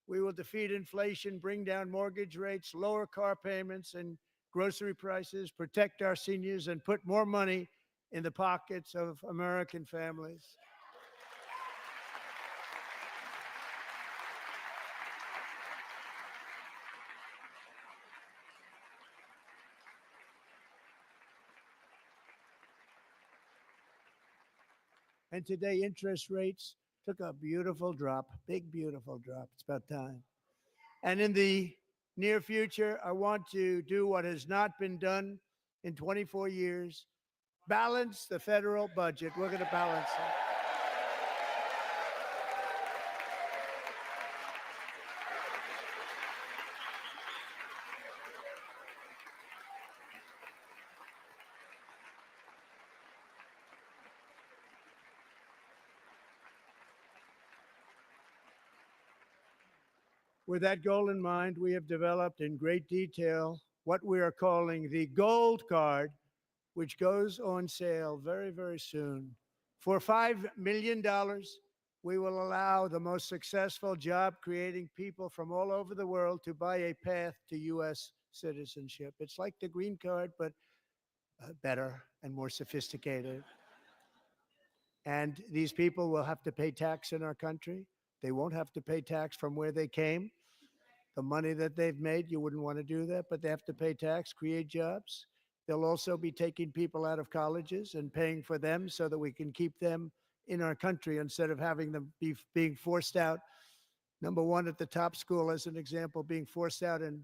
we will defeat inflation, bring down mortgage rates, lower car payments and grocery prices, protect our seniors, and put more money in the pockets of American families. And today, interest rates took a beautiful drop, big, beautiful drop. It's about time. And in the near future, I want to do what has not been done in 24 years, balance the federal budget. We're going to balance it. With that goal in mind, we have developed in great detail what we are calling the Gold Card, which goes on sale very, very soon. For $5 million, we will allow the most successful job-creating people from all over the world to buy a path to U.S. citizenship. It's like the green card, but better and more sophisticated. And these people will have to pay tax in our country. They won't have to pay tax from where they came. The money that they've made, you wouldn't want to do that, but they have to pay tax, create jobs. They'll also be taking people out of colleges and paying for them so that we can keep them in our country instead of having them being forced out. Number one, at the top school, as an example, being forced out and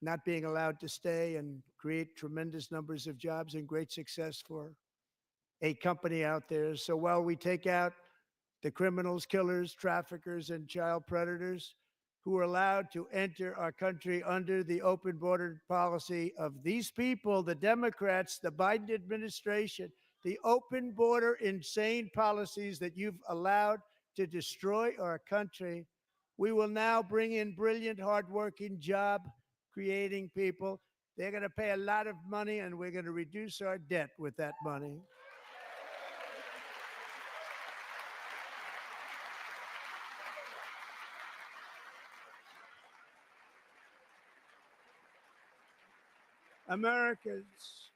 not being allowed to stay and create tremendous numbers of jobs and great success for a company out there. So while we take out the criminals, killers, traffickers, and child predators who are allowed to enter our country under the open border policy of these people, the Democrats, the Biden administration, the open border insane policies that you've allowed to destroy our country, we will now bring in brilliant, hardworking, job-creating people. They're going to pay a lot of money, and we're going to reduce our debt with that money. Americans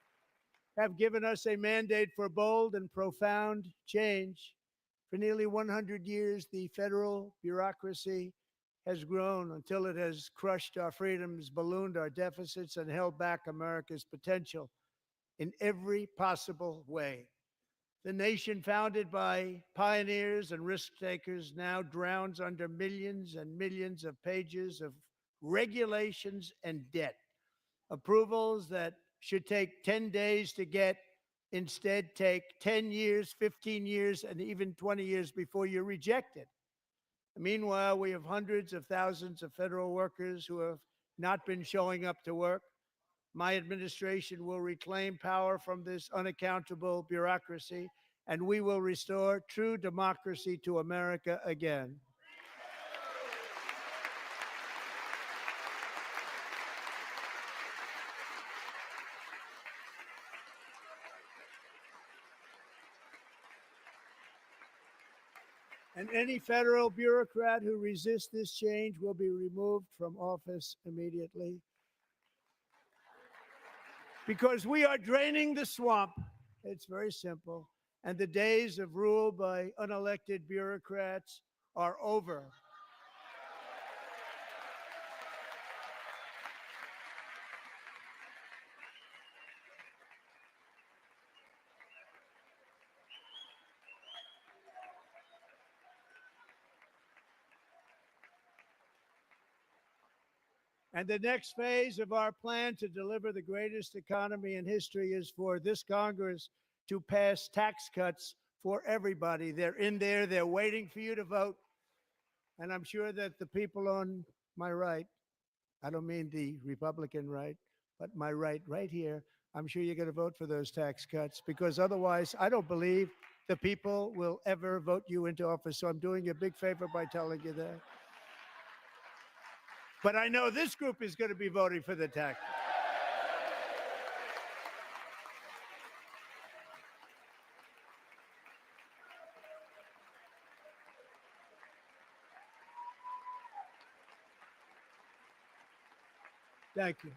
have given us a mandate for bold and profound change. For nearly 100 years, the federal bureaucracy has grown until it has crushed our freedoms, ballooned our deficits, and held back America's potential in every possible way. The nation founded by pioneers and risk takers now drowns under millions and millions of pages of regulations and debt. Approvals that should take 10 days to get instead take 10 years, 15 years, and even 20 years before you're rejected. Meanwhile, we have hundreds of thousands of federal workers who have not been showing up to work. My administration will reclaim power from this unaccountable bureaucracy, and we will restore true democracy to America again. And any federal bureaucrat who resists this change will be removed from office immediately. Because we are draining the swamp. It's very simple. And the days of rule by unelected bureaucrats are over. And the next phase of our plan to deliver the greatest economy in history is for this Congress to pass tax cuts for everybody. They're in there. They're waiting for you to vote. And I'm sure that the people on my right, I don't mean the Republican right, but my right here, I'm sure you're going to vote for those tax cuts because otherwise I don't believe the people will ever vote you into office. So I'm doing you a big favor by telling you that. But I know this group is going to be voting for the tax. Thank you.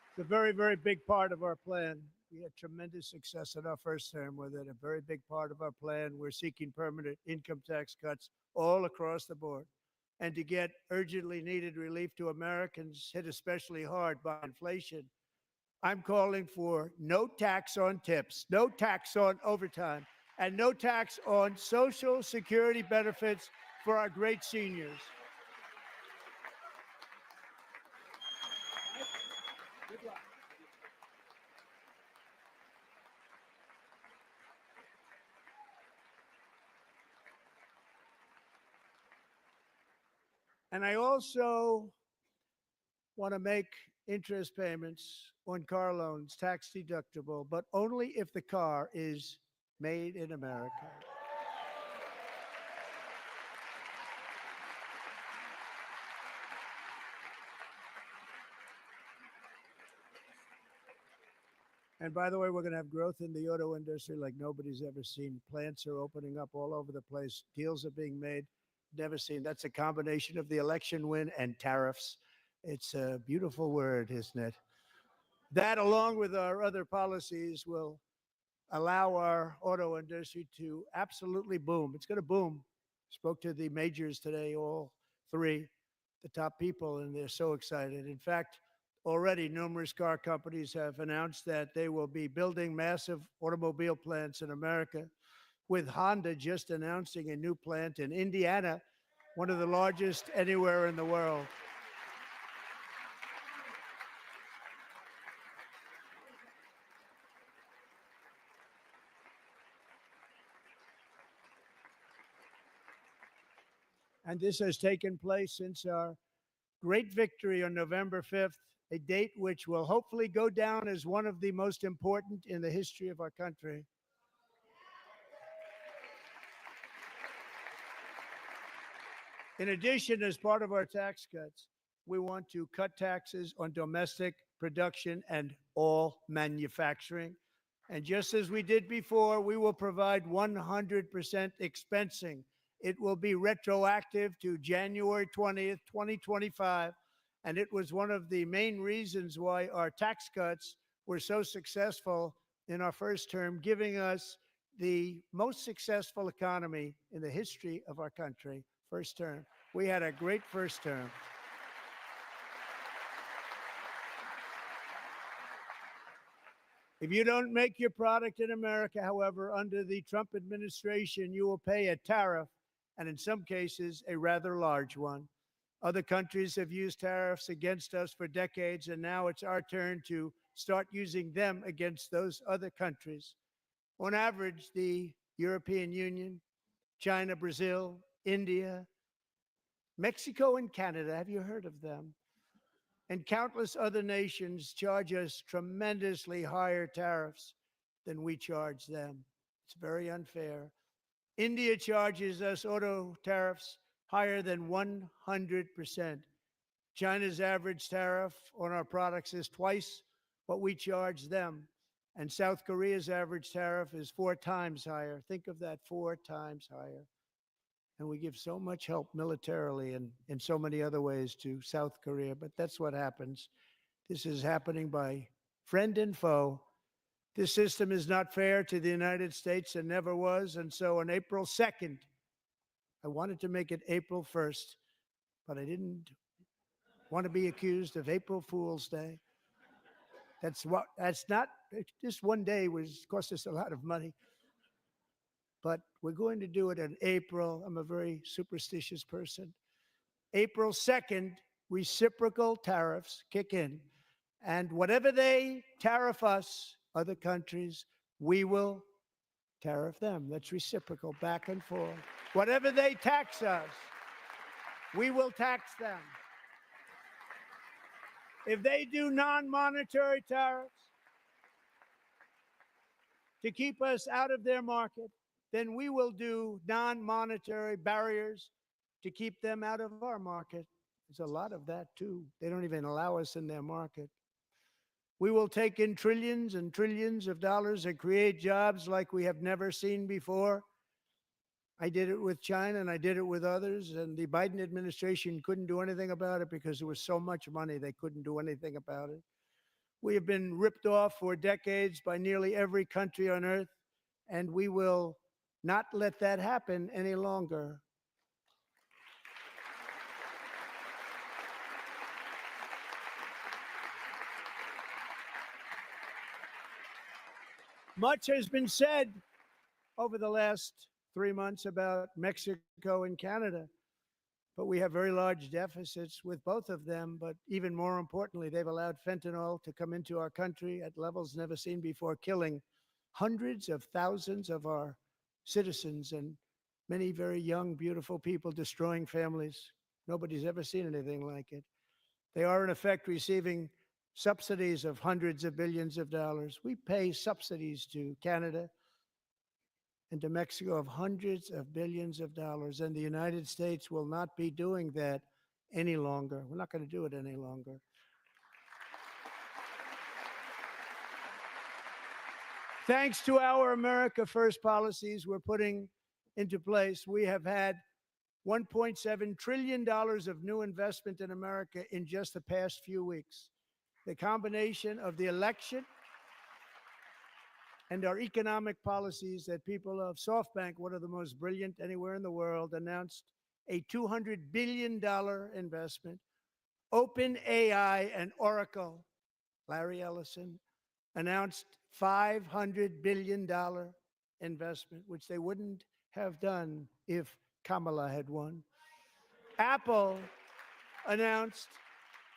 It's a very, very big part of our plan. We had tremendous success in our first term with it. A very big part of our plan. We're seeking permanent income tax cuts all across the board. And to get urgently needed relief to Americans hit especially hard by inflation, I'm calling for no tax on tips, no tax on overtime, and no tax on Social Security benefits for our great seniors. And I also want to make interest payments on car loans tax deductible, but only if the car is made in America. And by the way, we're going to have growth in the auto industry like nobody's ever seen. Plants are opening up all over the place. Deals are being made. Never seen. That's a combination of the election win and tariffs. It's a beautiful word, isn't it? That, along with our other policies, will allow our auto industry to absolutely boom. It's going to boom. Spoke to the majors today, all three, the top people, and they're so excited. In fact, already numerous car companies have announced that they will be building massive automobile plants in America, with Honda just announcing a new plant in Indiana, one of the largest anywhere in the world. And this has taken place since our great victory on November 5th, a date which will hopefully go down as one of the most important in the history of our country. In addition, as part of our tax cuts, we want to cut taxes on domestic production and all manufacturing. And just as we did before, we will provide 100% expensing. It will be retroactive to January 20th, 2025. And it was one of the main reasons why our tax cuts were so successful in our first term, giving us the most successful economy in the history of our country. First term. We had a great first term. If you don't make your product in America, however, under the Trump administration, you will pay a tariff, and in some cases, a rather large one. Other countries have used tariffs against us for decades, and now it's our turn to start using them against those other countries. On average, the European Union, China, Brazil, India, Mexico, and Canada, have you heard of them? And countless other nations charge us tremendously higher tariffs than we charge them. It's very unfair. India charges us auto tariffs higher than 100%. China's average tariff on our products is twice what we charge them. And South Korea's average tariff is 4 times higher. Think of that, 4 times higher. And we give so much help militarily and in so many other ways to South Korea, but that's what happens. This is happening by friend and foe. This system is not fair to the United States and never was. And so on April 2nd, I wanted to make it April 1st, but I didn't want to be accused of April Fool's Day. That's not, just one day cost us a lot of money. But we're going to do it in April. I'm a very superstitious person. April 2nd, reciprocal tariffs kick in. And whatever they tariff us, other countries, we will tariff them. That's reciprocal, back and forth. Whatever they tax us, we will tax them. If they do non-monetary tariffs to keep us out of their market, then we will do non-monetary barriers to keep them out of our market. There's a lot of that too. They don't even allow us in their market. We will take in trillions and trillions of dollars and create jobs like we have never seen before. I did it with China and I did it with others, and the Biden administration couldn't do anything about it because there was so much money they couldn't do anything about it. We have been ripped off for decades by nearly every country on earth, and we will not let that happen any longer. Much has been said over the last 3 months about Mexico and Canada, but we have very large deficits with both of them. But even more importantly, they've allowed fentanyl to come into our country at levels never seen before, killing hundreds of thousands of our citizens and many very young, beautiful people, destroying families. Nobody's ever seen anything like it. They are, in effect, receiving subsidies of hundreds of billions of dollars. We pay subsidies to Canada and to Mexico of hundreds of billions of dollars, and the United States will not be doing that any longer. We're not going to do it any longer. Thanks to our America First policies we're putting into place, we have had $1.7 trillion of new investment in America in just the past few weeks. The combination of the election and our economic policies that people of SoftBank, one of the most brilliant anywhere in the world, announced a $200 billion investment. OpenAI and Oracle, Larry Ellison, announced $500 billion investment, which they wouldn't have done if Kamala had won. Apple announced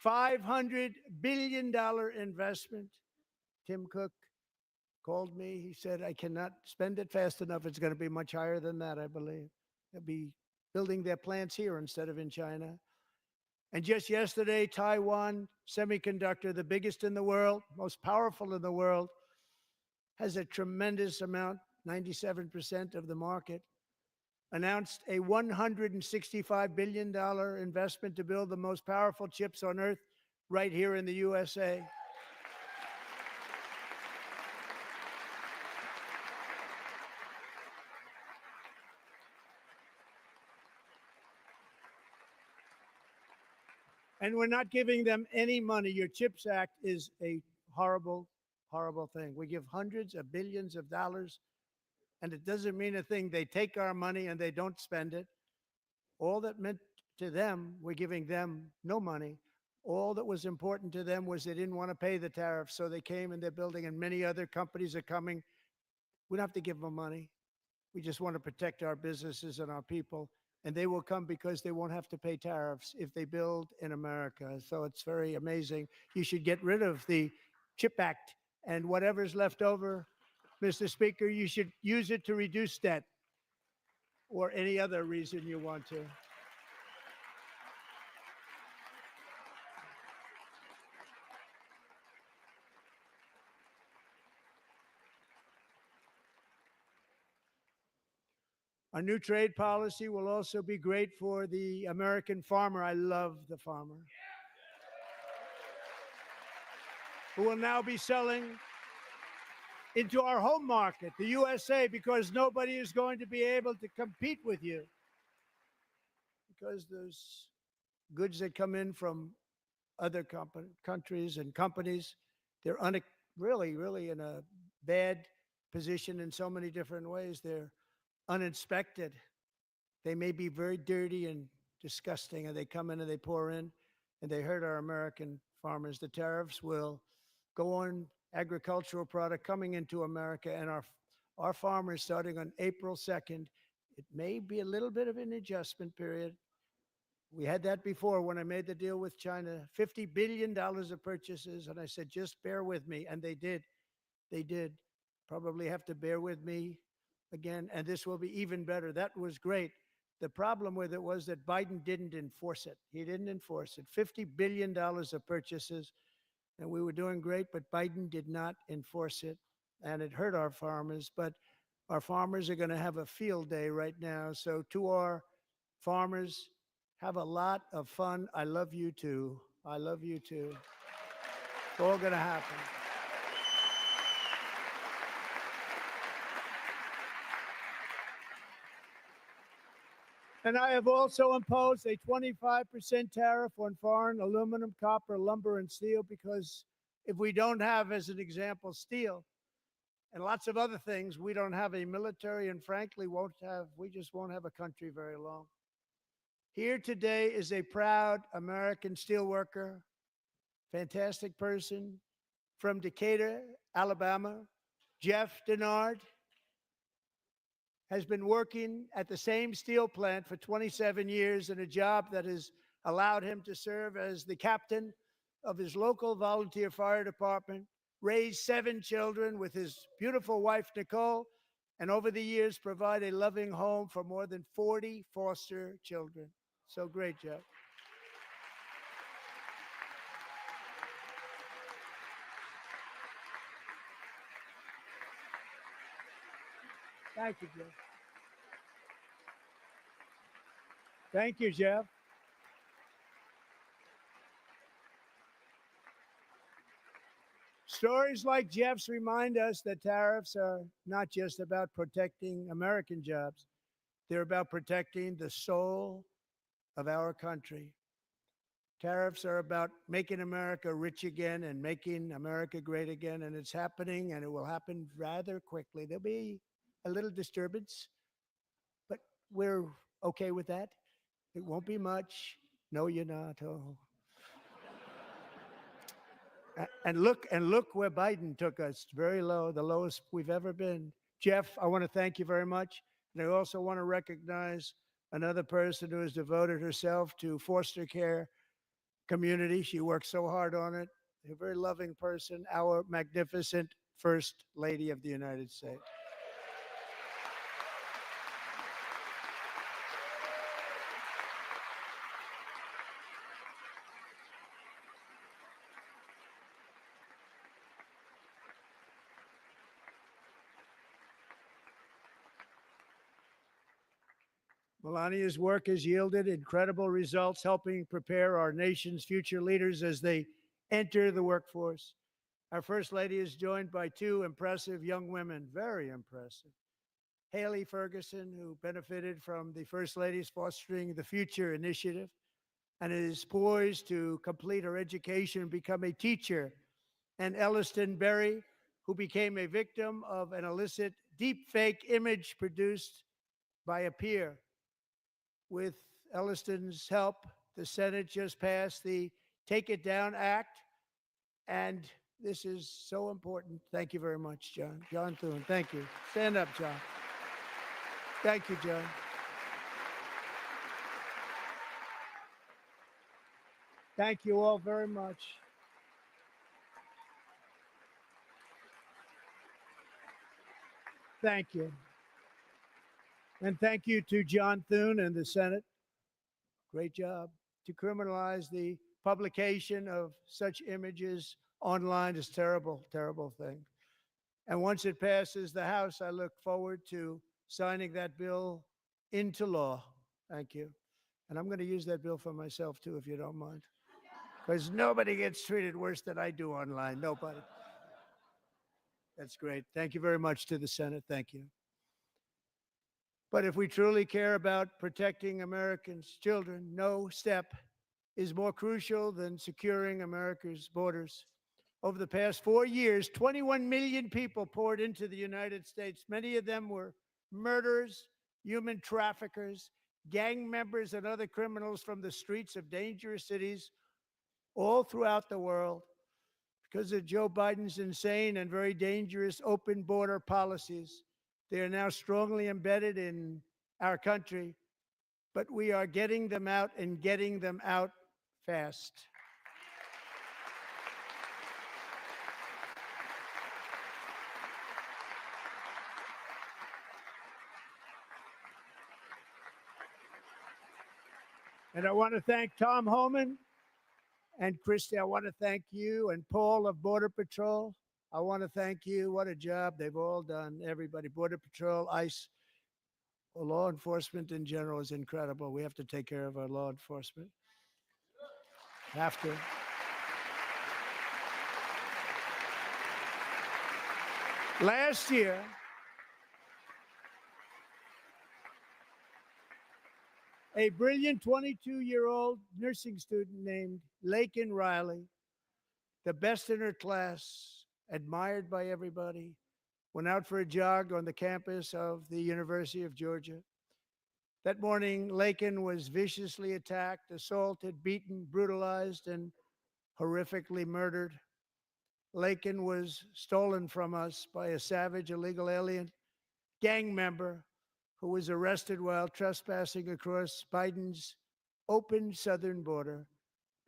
$500 billion investment. Tim Cook called me. He said, I cannot spend it fast enough. It's going to be much higher than that, I believe. They'll be building their plants here instead of in China. And just yesterday, Taiwan Semiconductor, the biggest in the world, most powerful in the world, has a tremendous amount, 97% of the market, announced a $165 billion investment to build the most powerful chips on earth right here in the USA. And we're not giving them any money. Your CHIPS Act is a horrible, horrible thing. We give hundreds of billions of dollars, and it doesn't mean a thing. They take our money and they don't spend it. All that meant to them, we're giving them no money. All that was important to them was they didn't want to pay the tariffs, so they came and they're building, and many other companies are coming. We don't have to give them money. We just want to protect our businesses and our people. And they will come because they won't have to pay tariffs if they build in America. So it's very amazing. You should get rid of the CHIP Act, and whatever's left over, Mr. Speaker, you should use it to reduce debt or any other reason you want to. Our new trade policy will also be great for the American farmer. I love the farmer, who will now be selling into our home market, the USA, because nobody is going to be able to compete with you. Because those goods that come in from other countries and companies, they're really in a bad position in so many different ways. They're uninspected. They may be very dirty and disgusting, and they come in and they pour in and they hurt our American farmers. The tariffs will go on agricultural product coming into America, and our farmers, starting on April 2nd, it may be a little bit of an adjustment period. We had that before when I made the deal with China, $50 billion of purchases, and I said, just bear with me, and they did. They did. Probably have to bear with me again, and this will be even better. That was great. The problem with it was that Biden didn't enforce it. He didn't enforce it. $50 billion of purchases, and we were doing great, but Biden did not enforce it, and it hurt our farmers. But our farmers are going to have a field day right now. So to our farmers, have a lot of fun. I love you too. I love you too. It's all going to happen. And I have also imposed a 25% tariff on foreign aluminum, copper, lumber, and steel, because if we don't have, as an example, steel and lots of other things, we don't have a military, and frankly, we just won't have a country very long. Here today is a proud American steelworker, fantastic person from Decatur, Alabama, Jeff Denard. Has been working at the same steel plant for 27 years in a job that has allowed him to serve as the captain of his local volunteer fire department, raise 7 children with his beautiful wife, Nicole, and over the years provide a loving home for more than 40 foster children. So great, Jeff. Thank you, Jeff. Thank you, Jeff. Stories like Jeff's remind us that tariffs are not just about protecting American jobs. They're about protecting the soul of our country. Tariffs are about making America rich again and making America great again, and it's happening, and it will happen rather quickly. There'll be a little disturbance, but we're okay with that. It won't be much. No, you're not. Oh. And look where Biden took us. Very low, the lowest we've ever been. Jeff, I want to thank you very much. And I also want to recognize another person who has devoted herself to foster care community. She works so hard on it. A very loving person, our magnificent First Lady of the United States. Melania's work has yielded incredible results, helping prepare our nation's future leaders as they enter the workforce. Our First Lady is joined by 2 impressive young women, very impressive. Haley Ferguson, who benefited from the First Lady's Fostering the Future initiative and is poised to complete her education and become a teacher. And Elliston Berry, who became a victim of an illicit deepfake image produced by a peer. With Elliston's help, the Senate just passed the Take It Down Act, and this is so important. Thank you very much, John. John Thune, thank you. Stand up, John. Thank you, John. Thank you all very much. Thank you. And thank you to John Thune and the Senate. Great job. To criminalize the publication of such images online is terrible, terrible thing. And once it passes the House, I look forward to signing that bill into law. Thank you. And I'm going to use that bill for myself, too, if you don't mind. Because nobody gets treated worse than I do online. Nobody. That's great. Thank you very much to the Senate. Thank you. But if we truly care about protecting Americans' children, no step is more crucial than securing America's borders. Over the past 4 years, 21 million people poured into the United States. Many of them were murderers, human traffickers, gang members, and other criminals from the streets of dangerous cities all throughout the world. Because of Joe Biden's insane and very dangerous open border policies, they are now strongly embedded in our country, but we are getting them out and getting them out fast. And I want to thank Tom Homan and Christy. I want to thank you and Paul of Border Patrol. I want to thank you. What a job they've all done. Everybody, Border Patrol, ICE, well, law enforcement in general is incredible. We have to take care of our law enforcement. Have to. Last year, a brilliant 22-year-old nursing student named Lakin Riley, the best in her class, admired by everybody, went out for a jog on the campus of the University of Georgia. That morning, Lakin was viciously attacked, assaulted, beaten, brutalized, and horrifically murdered. Lakin was stolen from us by a savage illegal alien gang member who was arrested while trespassing across Biden's open southern border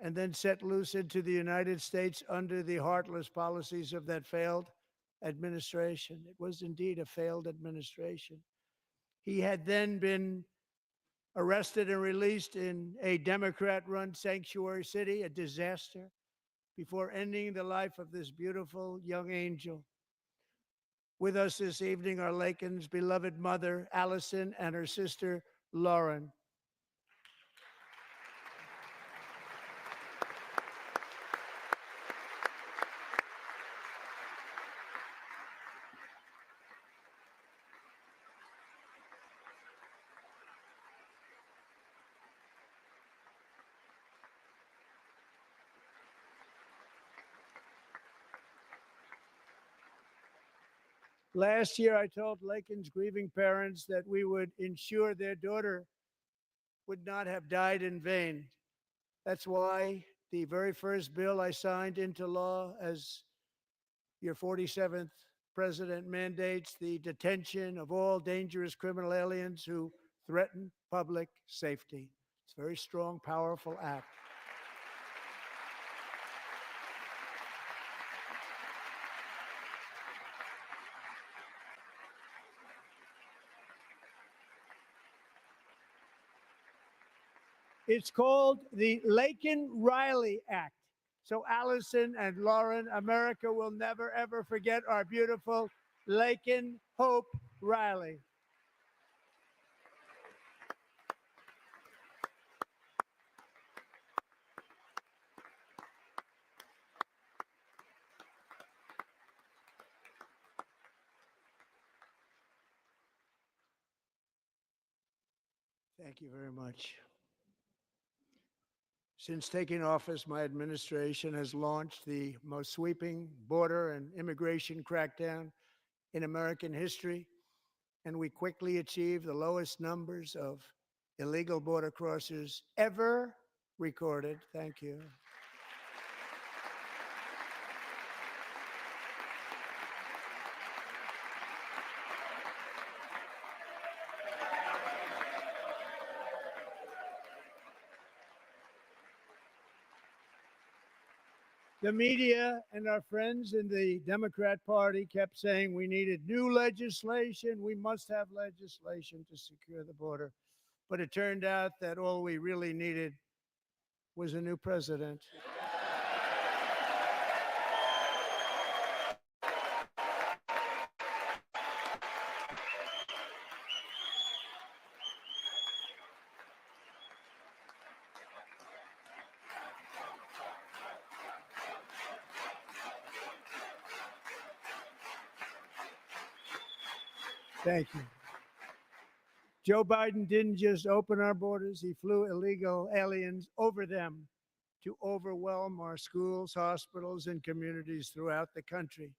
and then set loose into the United States under the heartless policies of that failed administration. It was indeed a failed administration. He had then been arrested and released in a Democrat-run sanctuary city, a disaster, before ending the life of this beautiful young angel. With us this evening are Lakin's beloved mother, Allison, and her sister, Lauren. Last year, I told Lakin's grieving parents that we would ensure their daughter would not have died in vain. That's why the very first bill I signed into law as your 47th president mandates the detention of all dangerous criminal aliens who threaten public safety. It's a very strong, powerful act. It's called the Lakin-Riley Act. So Allison and Lauren, America will never, ever forget our beautiful Lakin Hope Riley. Thank you very much. Since taking office, my administration has launched the most sweeping border and immigration crackdown in American history, and we quickly achieved the lowest numbers of illegal border crossers ever recorded. Thank you. The media and our friends in the Democrat Party kept saying we needed new legislation. We must have legislation to secure the border. But it turned out that all we really needed was a new president. Thank you. Joe Biden didn't just open our borders, he flew illegal aliens over them to overwhelm our schools, hospitals, and communities throughout the country.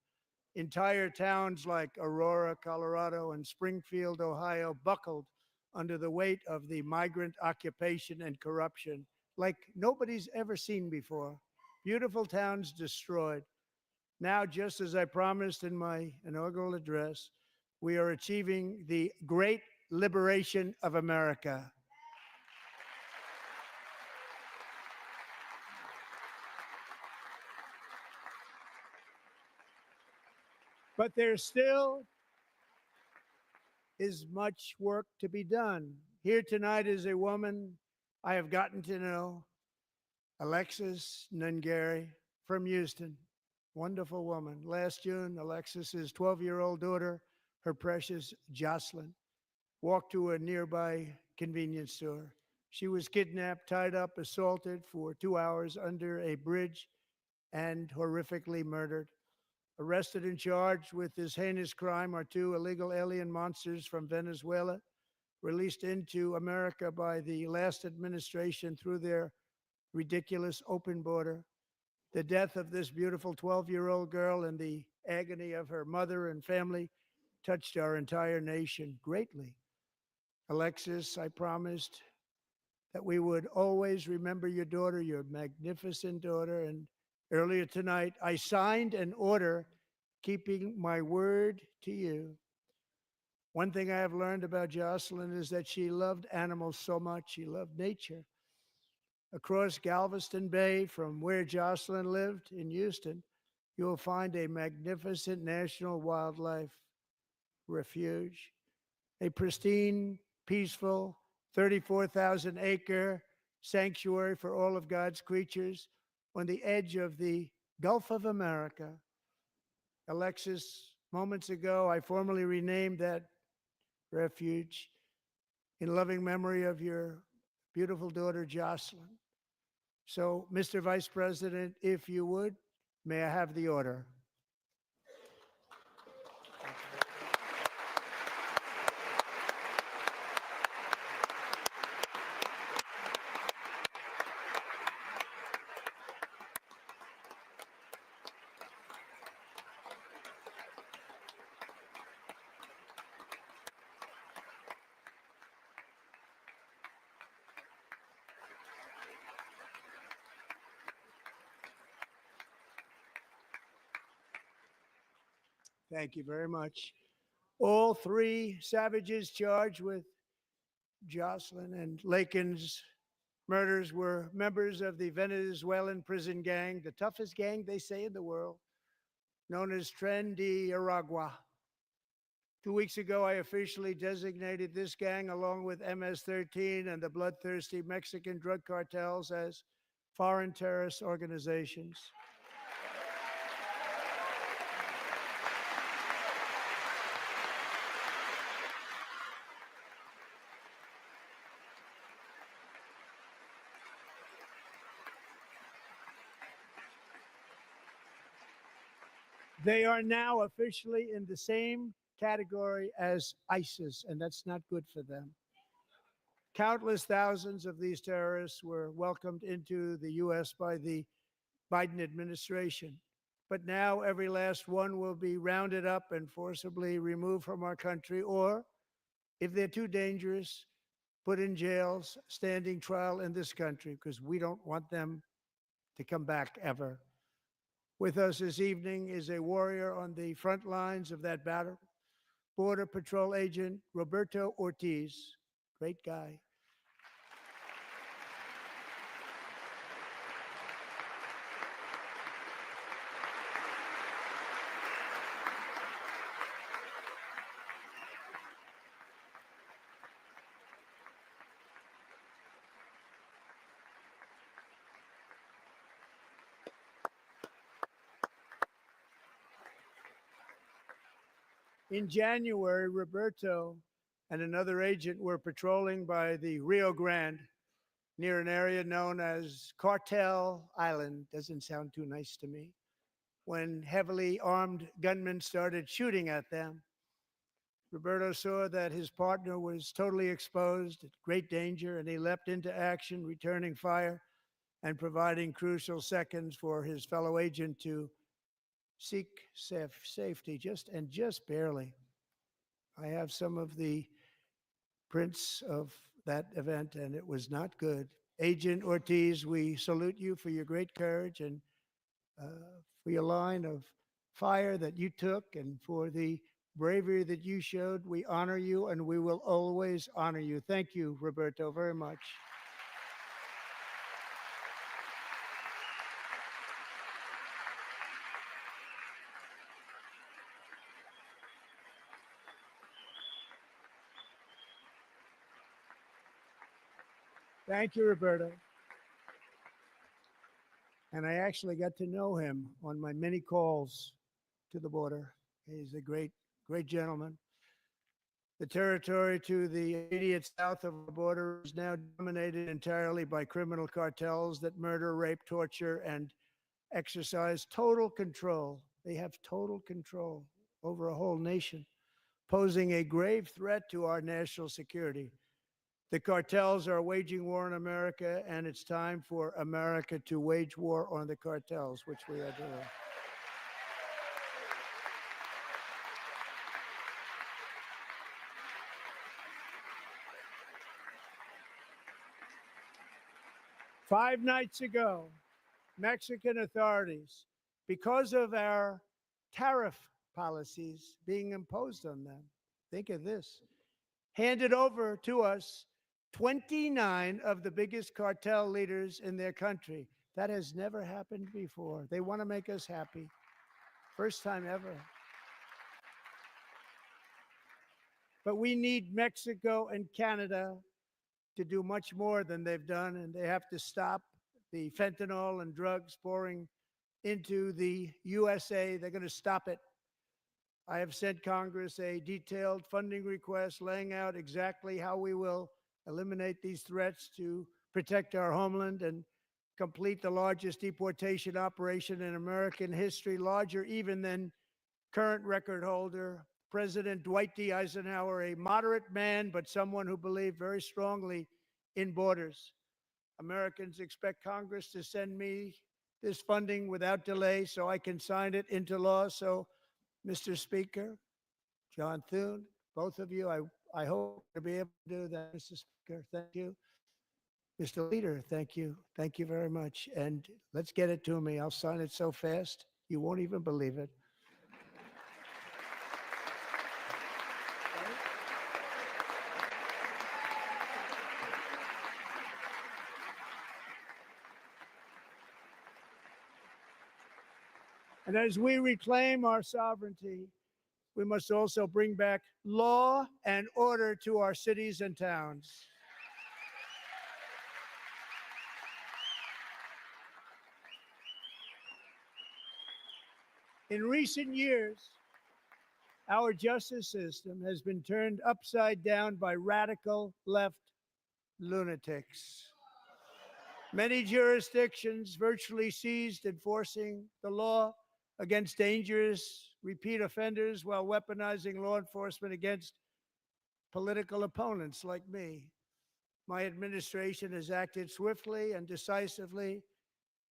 Entire towns like Aurora, Colorado, and Springfield, Ohio, buckled under the weight of the migrant occupation and corruption like nobody's ever seen before. Beautiful towns destroyed. Now, just as I promised in my inaugural address, we are achieving the great liberation of America. But there still is much work to be done. Here tonight is a woman I have gotten to know Alexis Nungary from Houston. Wonderful woman. Last June, Alexis's 12-year-old daughter, her precious Jocelyn, walked to a nearby convenience store. She was kidnapped, tied up, assaulted for 2 hours under a bridge, and horrifically murdered. Arrested and charged with this heinous crime are two illegal alien monsters from Venezuela, released into America by the last administration through their ridiculous open border. The death of this beautiful 12-year-old girl and the agony of her mother and family touched our entire nation greatly. Alexis, I promised that we would always remember your daughter, your magnificent daughter. And earlier tonight, I signed an order keeping my word to you. One thing I have learned about Jocelyn is that she loved animals so much. She loved nature. Across Galveston Bay, from where Jocelyn lived in Houston, you will find a magnificent national wildlife refuge, a pristine, peaceful, 34,000-acre sanctuary for all of God's creatures on the edge of the Gulf of America. Alexis, moments ago, I formally renamed that refuge in loving memory of your beautiful daughter, Jocelyn. So, Mr. Vice President, if you would, may I have the order? Thank you very much. All three savages charged with Jocelyn and Lakin's murders were members of the Venezuelan prison gang, the toughest gang, they say, in the world, known as Tren de Aragua. 2 weeks ago, I officially designated this gang, along with MS-13 and the bloodthirsty Mexican drug cartels, as foreign terrorist organizations. They are now officially in the same category as ISIS, and that's not good for them. Countless thousands of these terrorists were welcomed into the U.S. by the Biden administration. But now every last one will be rounded up and forcibly removed from our country, or, if they're too dangerous, put in jails, standing trial in this country, because we don't want them to come back ever. With us this evening is a warrior on the front lines of that battle, Border Patrol Agent Roberto Ortiz. Great guy. In January, Roberto and another agent were patrolling by the Rio Grande near an area known as Cartel Island. Doesn't sound too nice to me. When heavily armed gunmen started shooting at them, Roberto saw that his partner was totally exposed, at great danger, and he leapt into action, returning fire and providing crucial seconds for his fellow agent to seek safety, just barely. I have some of the prints of that event, and it was not good. Agent Ortiz, we salute you for your great courage and for your line of fire that you took, and for the bravery that you showed. We honor you, and we will always honor you. Thank you, Roberto, very much. Thank you, Roberta. And I actually got to know him on my many calls to the border. He's a great, great gentleman. The territory to the immediate south of the border is now dominated entirely by criminal cartels that murder, rape, torture, and exercise total control. They have total control over a whole nation, posing a grave threat to our national security. The cartels are waging war on America, and it's time for America to wage war on the cartels, which we are doing. Five nights ago, Mexican authorities, because of our tariff policies being imposed on them, think of this, handed over to us 29 of the biggest cartel leaders in their country. That has never happened before. They want to make us happy. First time ever. But we need Mexico and Canada to do much more than they've done, and they have to stop the fentanyl and drugs pouring into the USA. They're going to stop it. I have sent Congress a detailed funding request laying out exactly how we will eliminate these threats to protect our homeland and complete the largest deportation operation in American history, larger even than current record holder President Dwight D. Eisenhower, a moderate man, but someone who believed very strongly in borders. Americans expect Congress to send me this funding without delay so I can sign it into law. So, Mr. Speaker, John Thune, both of you, I hope to be able to do that. Mr. Speaker, thank you. Mr. Leader, thank you. Thank you very much. And let's get it to me. I'll sign it so fast, you won't even believe it. And as we reclaim our sovereignty, we must also bring back law and order to our cities and towns. In recent years, our justice system has been turned upside down by radical left lunatics. Many jurisdictions virtually ceased enforcing the law against dangerous repeat offenders while weaponizing law enforcement against political opponents like me. My administration has acted swiftly and decisively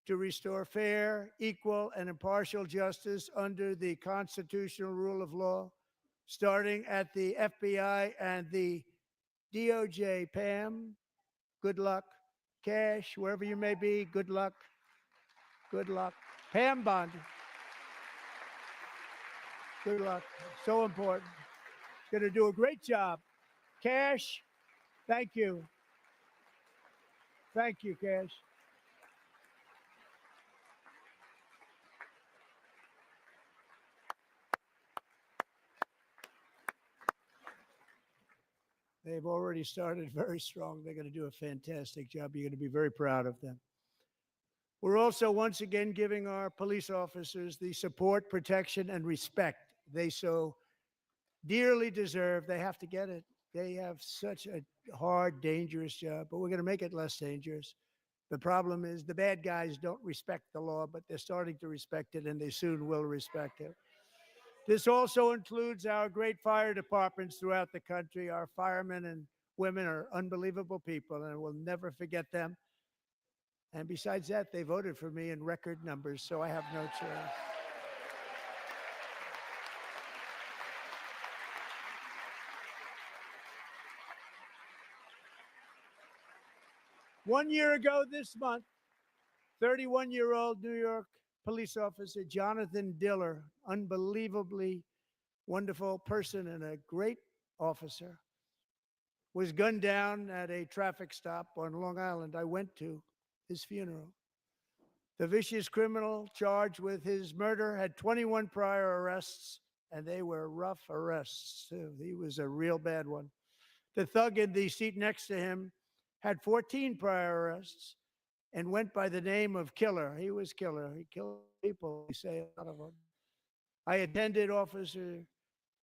to restore fair, equal, and impartial justice under the constitutional rule of law, starting at the FBI and the DOJ. Pam, good luck. Cash, wherever you may be, good luck. Good luck. Pam Bondi. Good luck. So important. Going to do a great job. Cash, thank you. Thank you, Cash. They've already started very strong. They're going to do a fantastic job. You're going to be very proud of them. We're also once again giving our police officers the support, protection, and respect they so dearly deserve. They have to get it. They have such a hard, dangerous job, but we're going to make it less dangerous. The problem is the bad guys don't respect the law, but they're starting to respect it, and they soon will respect it. This also includes our great fire departments throughout the country. Our firemen and women are unbelievable people, and we'll never forget them. And besides that, they voted for me in record numbers, so I have no choice. One year ago this month, 31-year-old New York police officer Jonathan Diller, unbelievably wonderful person and a great officer, was gunned down at a traffic stop on Long Island. I went to his funeral. The vicious criminal charged with his murder had 21 prior arrests, and they were rough arrests, too. He was a real bad one. The thug in the seat next to him had 14 prior arrests, and went by the name of Killer. He was Killer. He killed people, we say, a lot of them. I attended Officer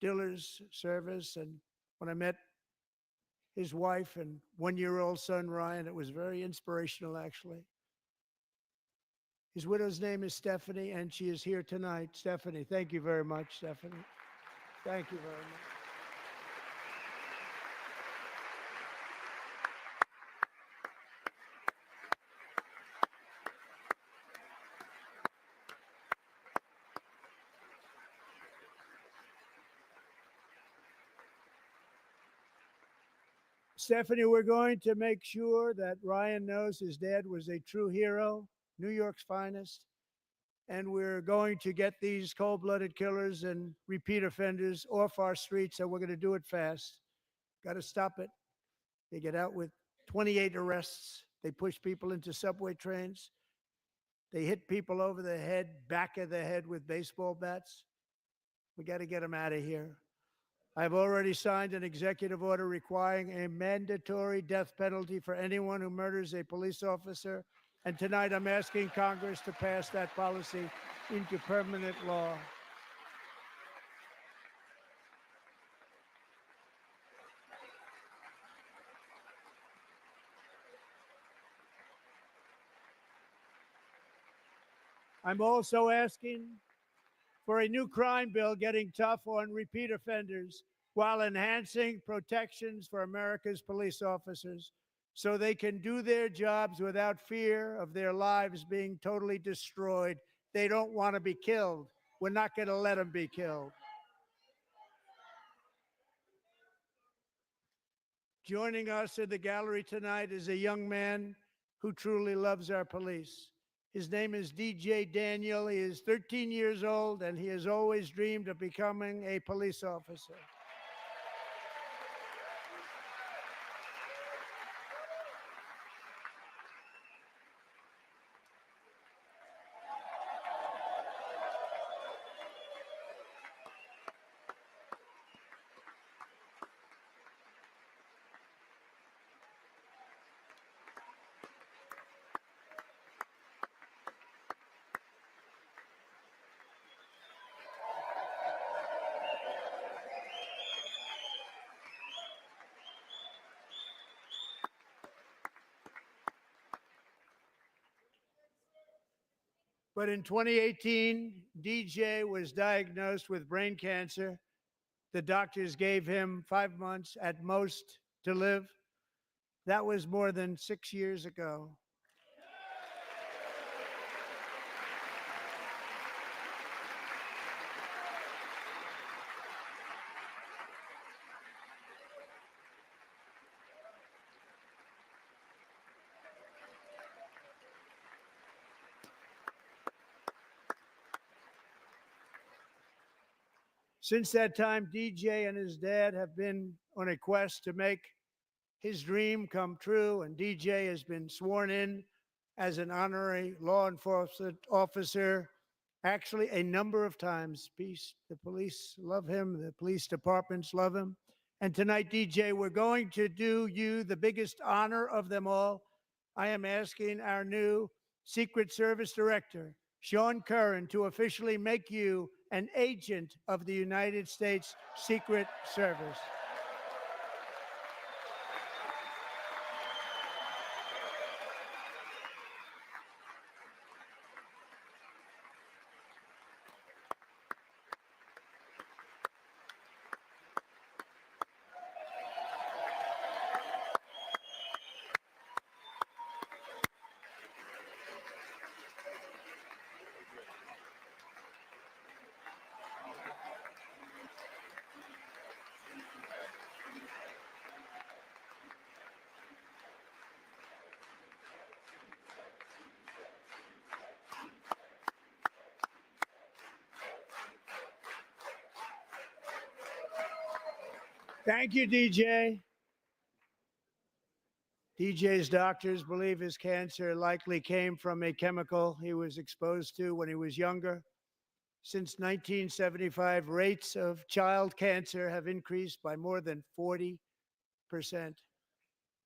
Diller's service, and when I met his wife and one-year-old son, Ryan, it was very inspirational, actually. His widow's name is Stephanie, and she is here tonight. Stephanie, thank you very much, Stephanie. Thank you very much. Stephanie, we're going to make sure that Ryan knows his dad was a true hero, New York's finest. And we're going to get these cold-blooded killers and repeat offenders off our streets, and we're going to do it fast. Got to stop it. They get out with 28 arrests. They push people into subway trains. They hit people over the head, back of the head with baseball bats. We got to get them out of here. I've already signed an executive order requiring a mandatory death penalty for anyone who murders a police officer. And tonight I'm asking Congress to pass that policy into permanent law. I'm also asking for a new crime bill getting tough on repeat offenders while enhancing protections for America's police officers so they can do their jobs without fear of their lives being totally destroyed. They don't want to be killed. We're not going to let them be killed. Joining us in the gallery tonight is a young man who truly loves our police. His name is DJ Daniel. He is 13 years old, and he has always dreamed of becoming a police officer. But in 2018, DJ was diagnosed with brain cancer. The doctors gave him 5 months at most to live. That was more than 6 years ago. Since that time, DJ and his dad have been on a quest to make his dream come true, and DJ has been sworn in as an honorary law enforcement officer, actually a number of times. The police love him, the police departments love him. And tonight, DJ, we're going to do you the biggest honor of them all. I am asking our new Secret Service Director, Sean Curran, to officially make you an agent of the United States Secret Service. Thank you, DJ. DJ's doctors believe his cancer likely came from a chemical he was exposed to when he was younger. Since 1975, rates of child cancer have increased by more than 40%.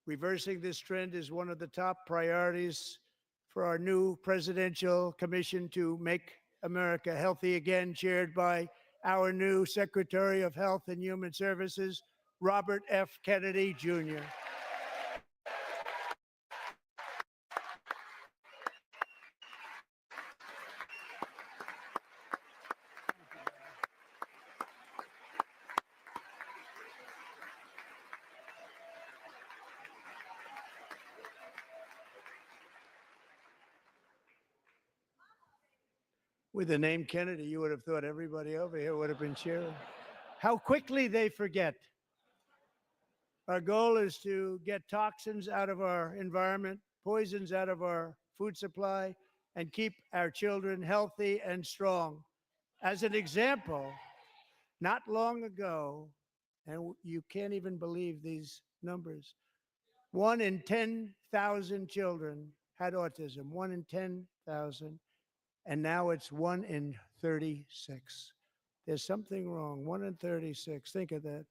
Reversing this trend is one of the top priorities for our new presidential commission to make America healthy again, chaired by our new Secretary of Health and Human Services, Robert F. Kennedy, Jr. With the name Kennedy, you would have thought everybody over here would have been cheering. How quickly they forget. Our goal is to get toxins out of our environment, poisons out of our food supply, and keep our children healthy and strong. As an example, not long ago, and you can't even believe these numbers, 1 in 10,000 children had autism, 1 in 10,000. And now it's 1 in 36. There's something wrong. 1 in 36. Think of that.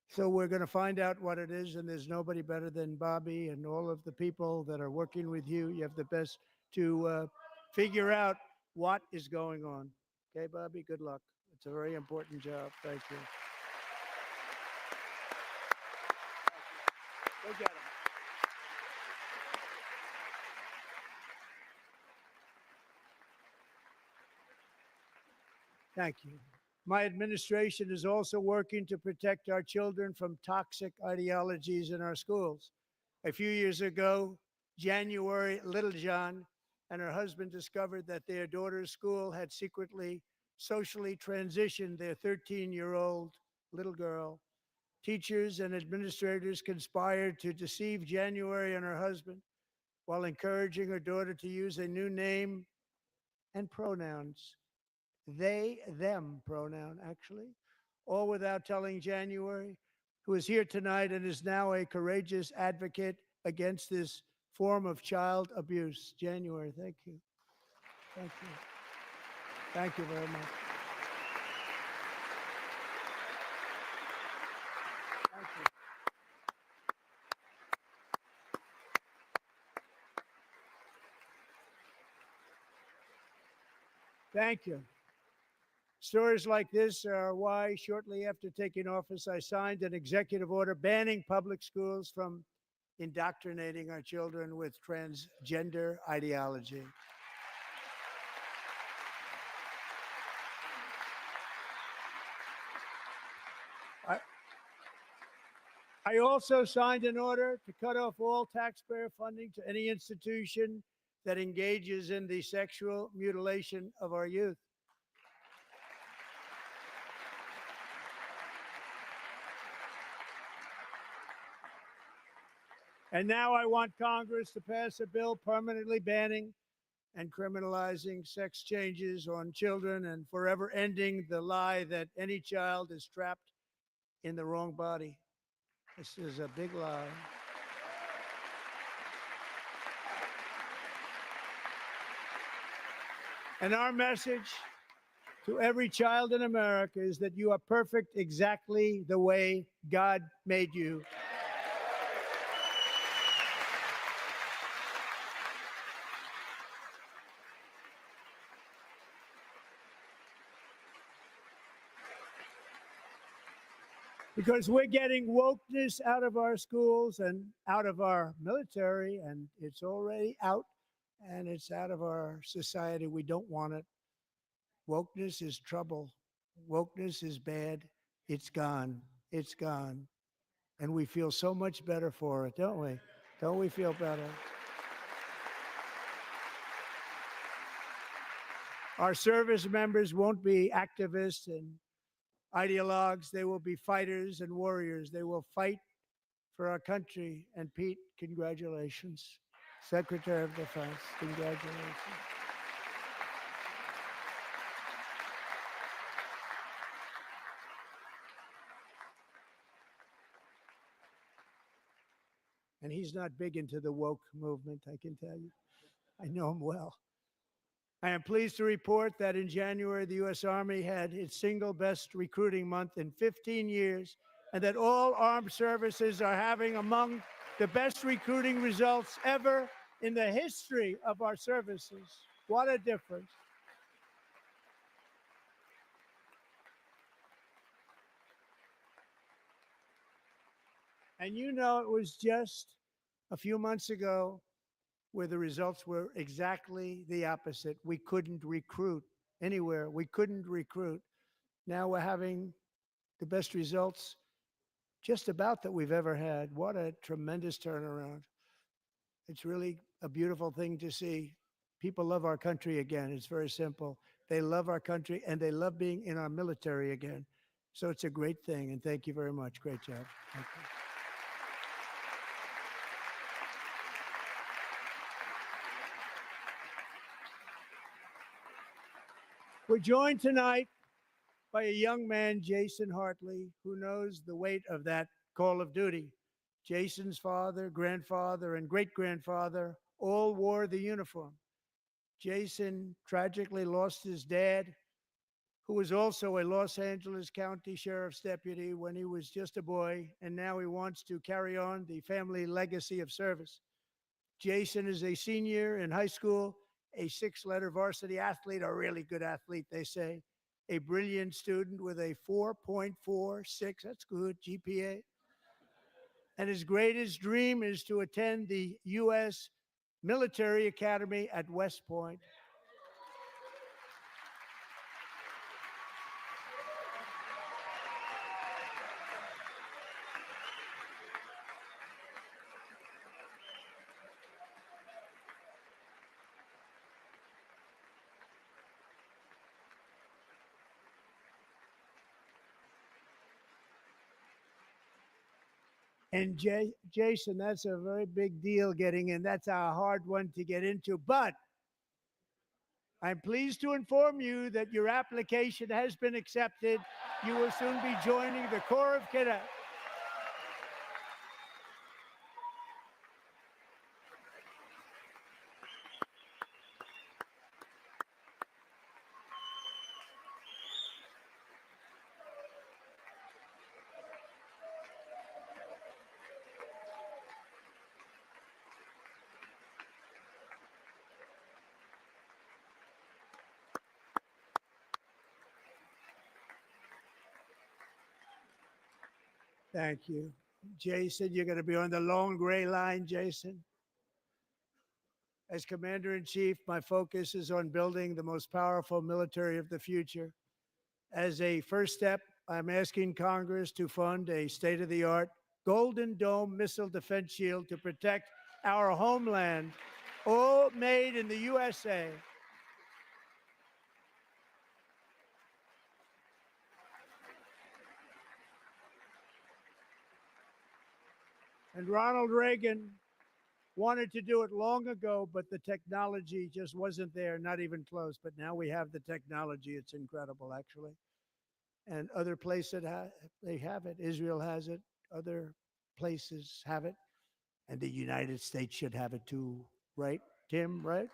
So we're going to find out what it is, and there's nobody better than Bobby and all of the people that are working with you. You have the best to figure out what is going on. Okay, Bobby, good luck. It's a very important job. Thank you. Go get him. Thank you. My administration is also working to protect our children from toxic ideologies in our schools. A few years ago, January Littlejohn and her husband discovered that their daughter's school had secretly socially transitioned their 13-year-old little girl. Teachers and administrators conspired to deceive January and her husband while encouraging her daughter to use a new name and pronouns. They, them pronoun, actually, all without telling January, who is here tonight and is now a courageous advocate against this form of child abuse. January, thank you. Thank you. Thank you very much. Thank you. Thank you. Stories like this are why, shortly after taking office, I signed an executive order banning public schools from indoctrinating our children with transgender ideology. I also signed an order to cut off all taxpayer funding to any institution that engages in the sexual mutilation of our youth. And now I want Congress to pass a bill permanently banning and criminalizing sex changes on children and forever ending the lie that any child is trapped in the wrong body. This is a big lie. And our message to every child in America is that you are perfect exactly the way God made you. Because we're getting wokeness out of our schools and out of our military, and it's already out, and it's out of our society. We don't want it. Wokeness is trouble. Wokeness is bad. It's gone. It's gone. And we feel so much better for it, don't we? Don't we feel better? Our service members won't be activists and ideologues. They will be fighters and warriors. They will fight for our country. And Pete, congratulations. Secretary of Defense, congratulations. And he's not big into the woke movement, I can tell you. I know him well. I am pleased to report that in January, the U.S. Army had its single best recruiting month in 15 years, and that all armed services are having among the best recruiting results ever in the history of our services. What a difference. And you know, it was just a few months ago where the results were exactly the opposite. We couldn't recruit anywhere. We couldn't recruit. Now we're having the best results just about that we've ever had. What a tremendous turnaround. It's really a beautiful thing to see. People love our country again. It's very simple. They love our country and they love being in our military again. So it's a great thing. And thank you very much. Great job. Thank you. We're joined tonight by a young man, Jason Hartley, who knows the weight of that call of duty. Jason's father, grandfather, and great-grandfather all wore the uniform. Jason tragically lost his dad, who was also a Los Angeles County Sheriff's deputy when he was just a boy, and now he wants to carry on the family legacy of service. Jason is a senior in high school, a six-letter varsity athlete, a really good athlete, they say, a brilliant student with a 4.46, that's good, GPA. And his greatest dream is to attend the U.S. Military Academy at West Point. And Jason, that's a very big deal getting in. That's a hard one to get into. But I'm pleased to inform you that your application has been accepted. You will soon be joining the Corps of Cadets. Thank you. Jason, you're going to be on the long gray line, Jason. As Commander-in-Chief, my focus is on building the most powerful military of the future. As a first step, I'm asking Congress to fund a state-of-the-art Golden Dome missile defense shield to protect our homeland, all made in the USA. And Ronald Reagan wanted to do it long ago, but the technology just wasn't there, not even close. But now we have the technology. It's incredible, actually. And other places, they have it. Israel has it. Other places have it. And the United States should have it too, right, Tim, right?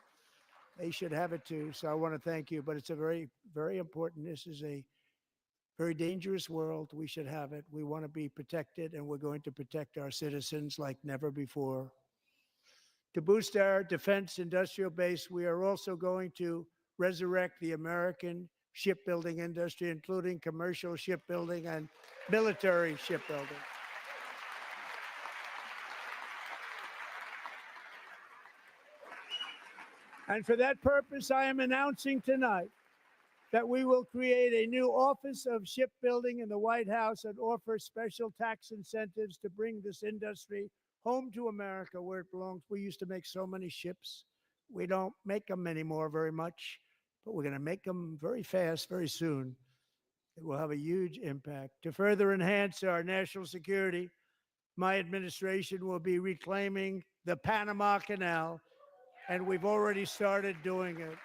They should have it too. So I want to thank you. But it's a very, very important. This is a very dangerous world. We should have it. We want to be protected, and we're going to protect our citizens like never before. To boost our defense industrial base, we are also going to resurrect the American shipbuilding industry, including commercial shipbuilding and military shipbuilding. And for that purpose, I am announcing tonight that we will create a new Office of Shipbuilding in the White House and offer special tax incentives to bring this industry home to America where it belongs. We used to make so many ships. We don't make them anymore very much, but we're going to make them very fast, very soon. It will have a huge impact. To further enhance our national security, my administration will be reclaiming the Panama Canal, and we've already started doing it.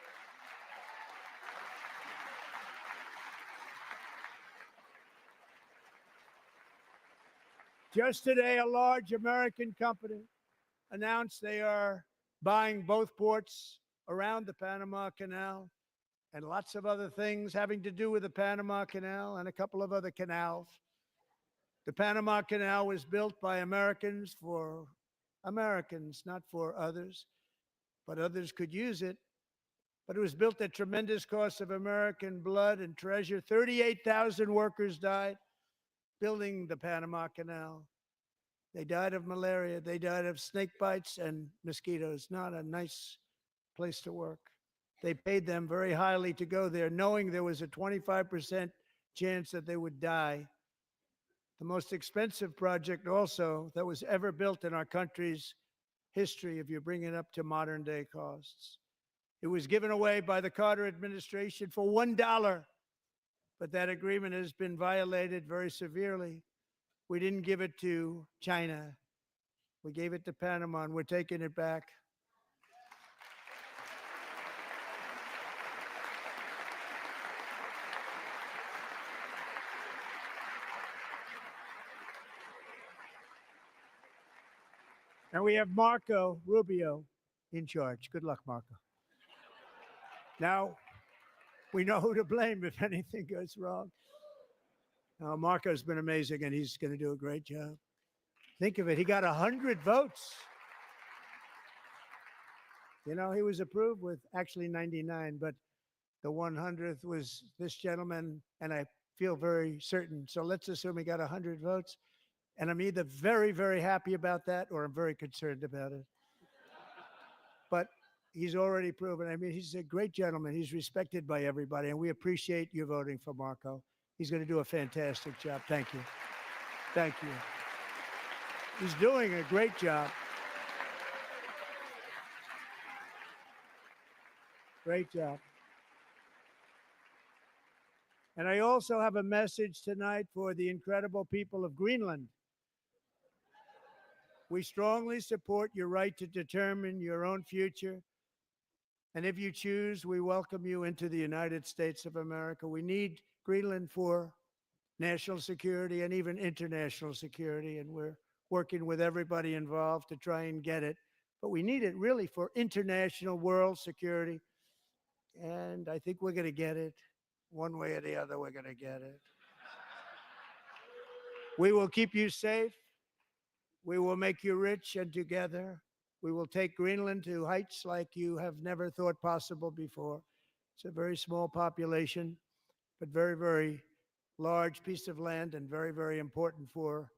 Just today, a large American company announced they are buying both ports around the Panama Canal and lots of other things having to do with the Panama Canal and a couple of other canals. The Panama Canal was built by Americans for Americans, not for others, but others could use it. But it was built at tremendous cost of American blood and treasure. 38,000 workers died building the Panama Canal. They died of malaria. They died of snake bites and mosquitoes. Not a nice place to work. They paid them very highly to go there, knowing there was a 25% chance that they would die. The most expensive project also that was ever built in our country's history, if you bring it up to modern day costs. It was given away by the Carter administration for $1, but that agreement has been violated very severely. We didn't give it to China. We gave it to Panama, and we're taking it back. And we have Marco Rubio in charge. Good luck, Marco. Now, we know who to blame if anything goes wrong. Marco's been amazing, and he's going to do a great job. Think of it. He got 100 votes. You know, he was approved with actually 99, but the 100th was this gentleman, and I feel very certain. So let's assume he got 100 votes. And I'm either very, very happy about that or I'm very concerned about it. But he's already proven. I mean, he's a great gentleman. He's respected by everybody, and we appreciate you voting for Marco. He's going to do a fantastic job. Thank you. Thank you. He's doing a great job. Great job. And I also have a message tonight for the incredible people of Greenland. We strongly support your right to determine your own future. And if you choose, we welcome you into the United States of America. We need Greenland for national security and even international security. And we're working with everybody involved to try and get it. But we need it really for international world security. And I think we're going to get it. One way or the other, we're going to get it. We will keep you safe. We will make you rich, and together we will take Greenland to heights like you have never thought possible before. It's a very small population, but very, very large piece of land and very, very important for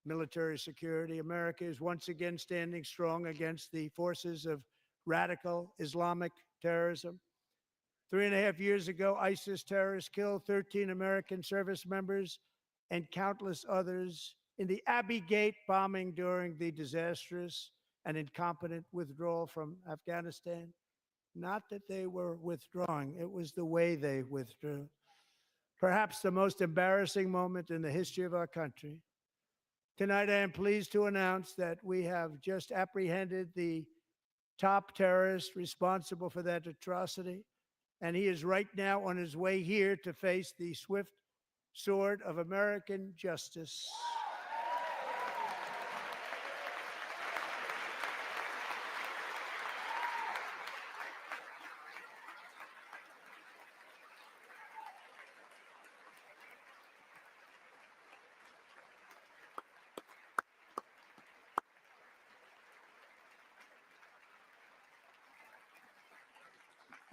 military security. America is once again standing strong against the forces of radical Islamic terrorism. 3.5 years ago, ISIS terrorists killed 13 American service members and countless others in the Abbey Gate bombing during the disastrous and incompetent withdrawal from Afghanistan. Not that they were withdrawing, it was the way they withdrew. Perhaps the most embarrassing moment in the history of our country. Tonight, I am pleased to announce that we have just apprehended the top terrorist responsible for that atrocity, and he is right now on his way here to face the swift sword of American justice.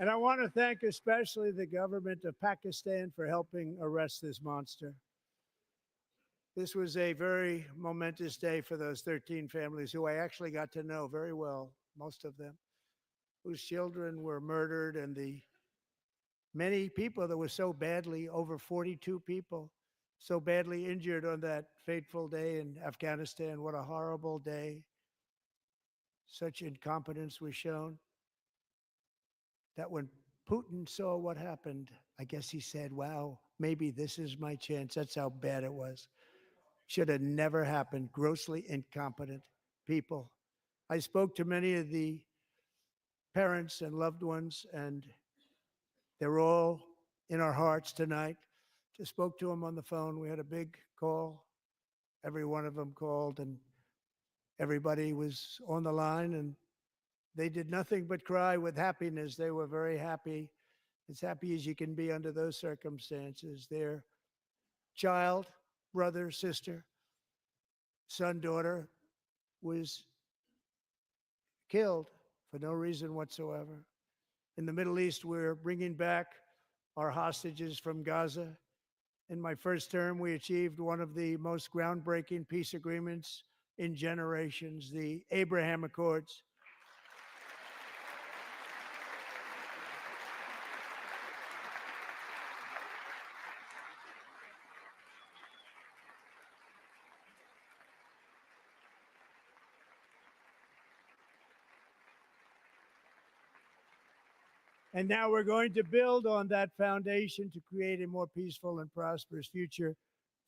And I want to thank especially the government of Pakistan for helping arrest this monster. This was a very momentous day for those 13 families who I actually got to know very well, most of them, whose children were murdered, and the many people that were so badly, over 42 people, so badly injured on that fateful day in Afghanistan. What a horrible day. Such incompetence was shown that when Putin saw what happened, I guess he said, wow, maybe this is my chance. That's how bad it was. Should have never happened. Grossly incompetent people. I spoke to many of the parents and loved ones, and they're all in our hearts tonight. Just spoke to them on the phone. We had a big call. Every one of them called, and everybody was on the line, and they did nothing but cry with happiness. They were very happy, as happy as you can be under those circumstances. Their child, brother, sister, son, daughter was killed for no reason whatsoever. In the Middle East, we're bringing back our hostages from Gaza. In my first term, we achieved one of the most groundbreaking peace agreements in generations, the Abraham Accords. And now we're going to build on that foundation to create a more peaceful and prosperous future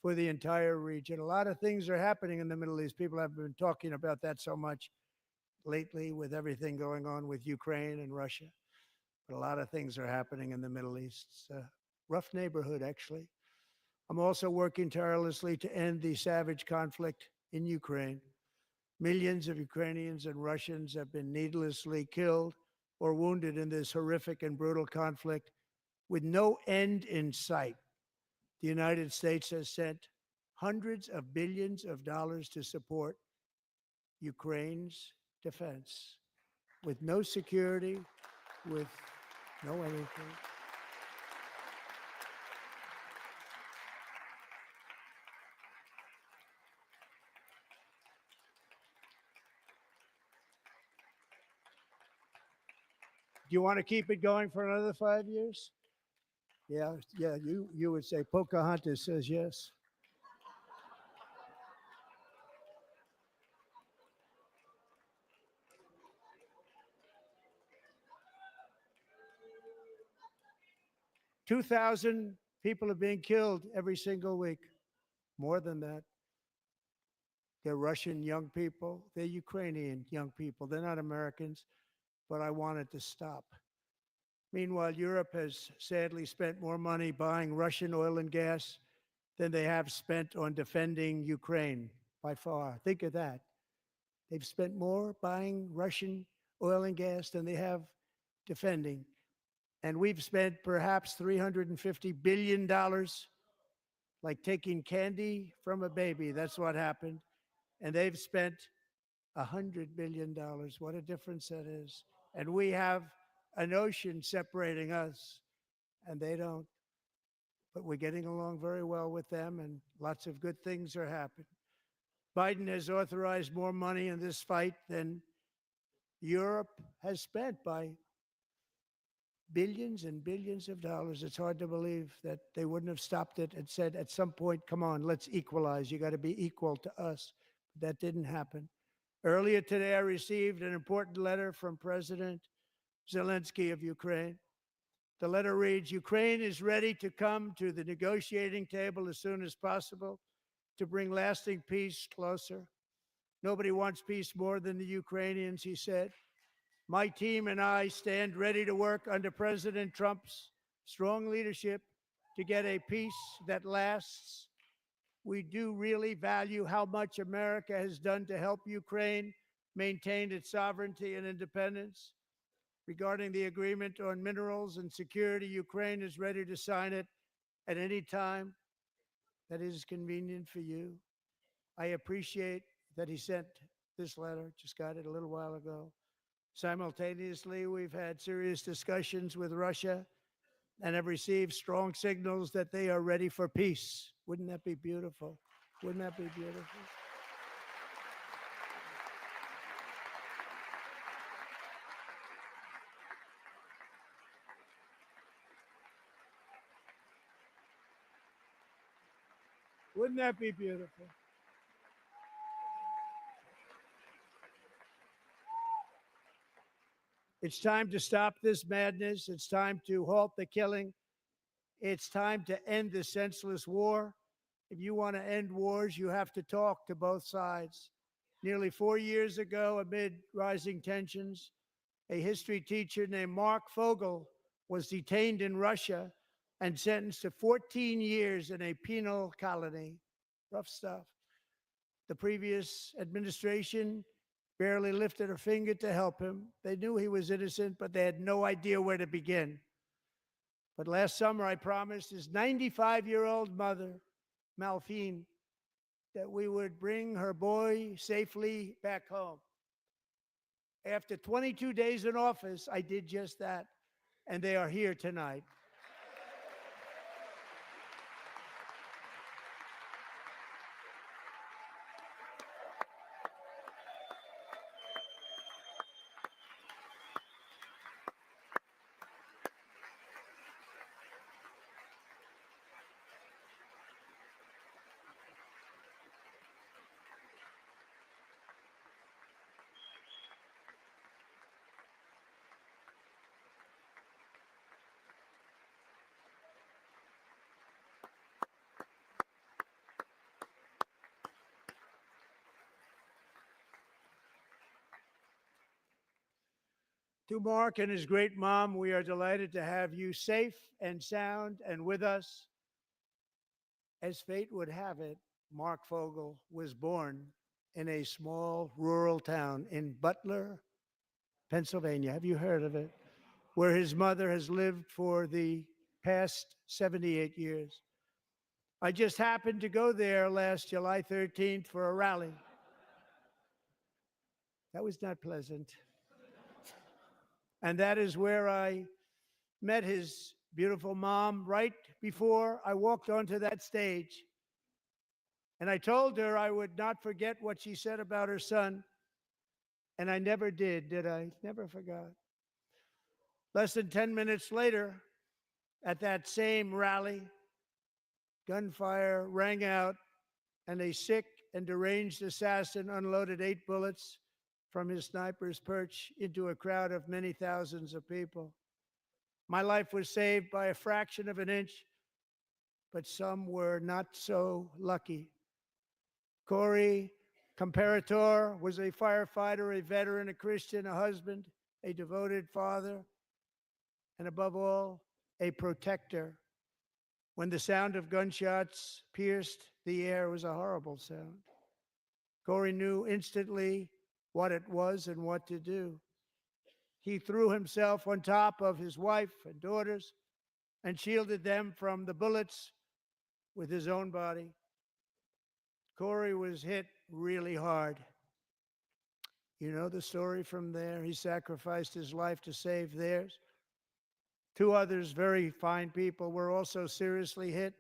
for the entire region. A lot of things are happening in the Middle East. People have been talking about that so much lately with everything going on with Ukraine and Russia. But a lot of things are happening in the Middle East. It's a rough neighborhood, actually. I'm also working tirelessly to end the savage conflict in Ukraine. Millions of Ukrainians and Russians have been needlessly killed or wounded in this horrific and brutal conflict with no end in sight. The United States has sent hundreds of billions of dollars to support Ukraine's defense with no security, with no anything. Do you want to keep it going for another 5 years? Yeah, you would say Pocahontas says yes. $2,000 people are being killed every single week. More than that. They're Russian young people. They're Ukrainian young people. They're not Americans, but I want it to stop. Meanwhile, Europe has sadly spent more money buying Russian oil and gas than they have spent on defending Ukraine by far. Think of that. They've spent more buying Russian oil and gas than they have defending. And we've spent perhaps $350 billion, like taking candy from a baby. That's what happened. And they've spent $100 billion. What a difference that is. And we have an ocean separating us, and they don't. But we're getting along very well with them, and lots of good things are happening. Biden has authorized more money in this fight than Europe has spent by billions and billions of dollars. It's hard to believe that they wouldn't have stopped it and said at some point, come on, let's equalize. You got to be equal to us. That didn't happen. Earlier today, I received an important letter from President Zelensky of Ukraine. The letter reads, Ukraine is ready to come to the negotiating table as soon as possible to bring lasting peace closer. Nobody wants peace more than the Ukrainians, he said. My team and I stand ready to work under President Trump's strong leadership to get a peace that lasts. We do really value how much America has done to help Ukraine maintain its sovereignty and independence. Regarding the agreement on minerals and security, Ukraine is ready to sign it at any time that is convenient for you. I appreciate that he sent this letter, just got it a little while ago. Simultaneously, we've had serious discussions with Russia and have received strong signals that they are ready for peace. Wouldn't that be beautiful? Wouldn't that be beautiful? Wouldn't that be beautiful? It's time to stop this madness. It's time to halt the killing. It's time to end this senseless war. If you want to end wars, you have to talk to both sides. Nearly 4 years ago, amid rising tensions, a history teacher named Mark Fogel was detained in Russia and sentenced to 14 years in a penal colony. Rough stuff. The previous administration barely lifted a finger to help him. They knew he was innocent, but they had no idea where to begin. But last summer, I promised his 95-year-old mother, Malphine, that we would bring her boy safely back home. After 22 days in office, I did just that, and they are here tonight. To Mark and his great mom, we are delighted to have you safe and sound and with us. As fate would have it, Mark Fogel was born in a small rural town in Butler, Pennsylvania. Have you heard of it? Where his mother has lived for the past 78 years. I just happened to go there last July 13th for a rally. That was not pleasant. And that is where I met his beautiful mom right before I walked onto that stage. And I told her I would not forget what she said about her son. And I never did I? Never forgot. Less than 10 minutes later, at that same rally, gunfire rang out, and a sick and deranged assassin unloaded 8 bullets from his sniper's perch into a crowd of many thousands of people. My life was saved by a fraction of an inch, but some were not so lucky. Corey Comparator was a firefighter, a veteran, a Christian, a husband, a devoted father, and above all, a protector. When the sound of gunshots pierced the air, it was a horrible sound. Corey knew instantly what it was and what to do. He threw himself on top of his wife and daughters and shielded them from the bullets with his own body. Corey was hit really hard. You know the story from there. He sacrificed his life to save theirs. 2 others, very fine people, were also seriously hit.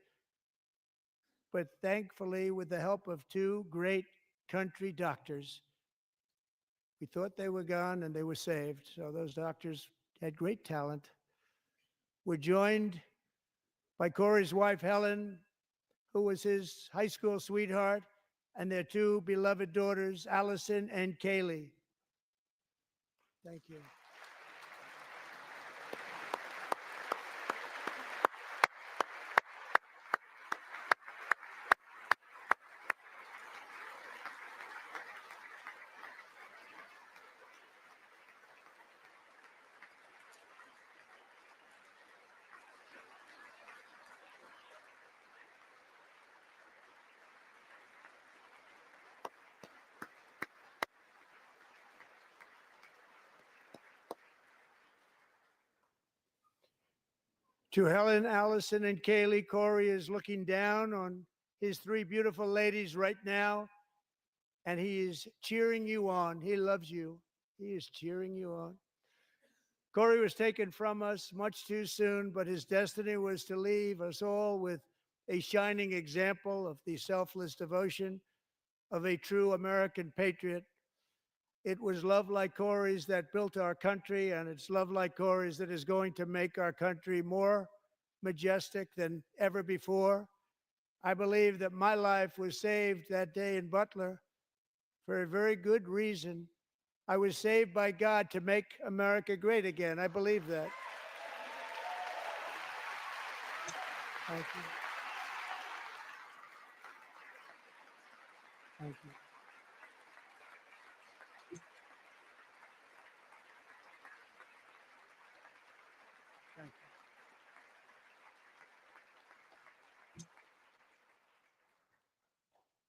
But thankfully, with the help of 2 great country doctors, we thought they were gone and they were saved. So those doctors had great talent. We're joined by Corey's wife, Helen, who was his high school sweetheart, and their 2 beloved daughters, Allison and Kaylee. Thank you. To Helen, Allison, and Kaylee, Corey is looking down on his 3 beautiful ladies right now, and he is cheering you on. He loves you. He is cheering you on. Corey was taken from us much too soon, but his destiny was to leave us all with a shining example of the selfless devotion of a true American patriot. It was love like Corey's that built our country, and it's love like Corey's that is going to make our country more majestic than ever before. I believe that my life was saved that day in Butler for a very good reason. I was saved by God to make America great again. I believe that. Thank you. Thank you. Thank you.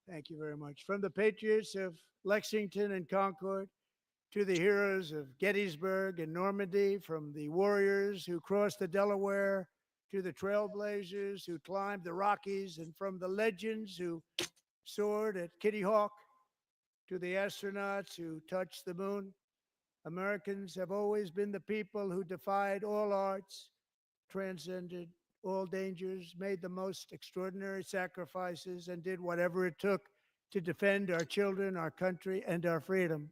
Thank you very much. From the patriots of Lexington and Concord to the heroes of Gettysburg and Normandy, from the warriors who crossed the Delaware to the trailblazers who climbed the Rockies, and from the legends who soared at Kitty Hawk to the astronauts who touched the moon, Americans have always been the people who defied all odds, transcended all dangers, made the most extraordinary sacrifices, and did whatever it took to defend our children, our country, and our freedom.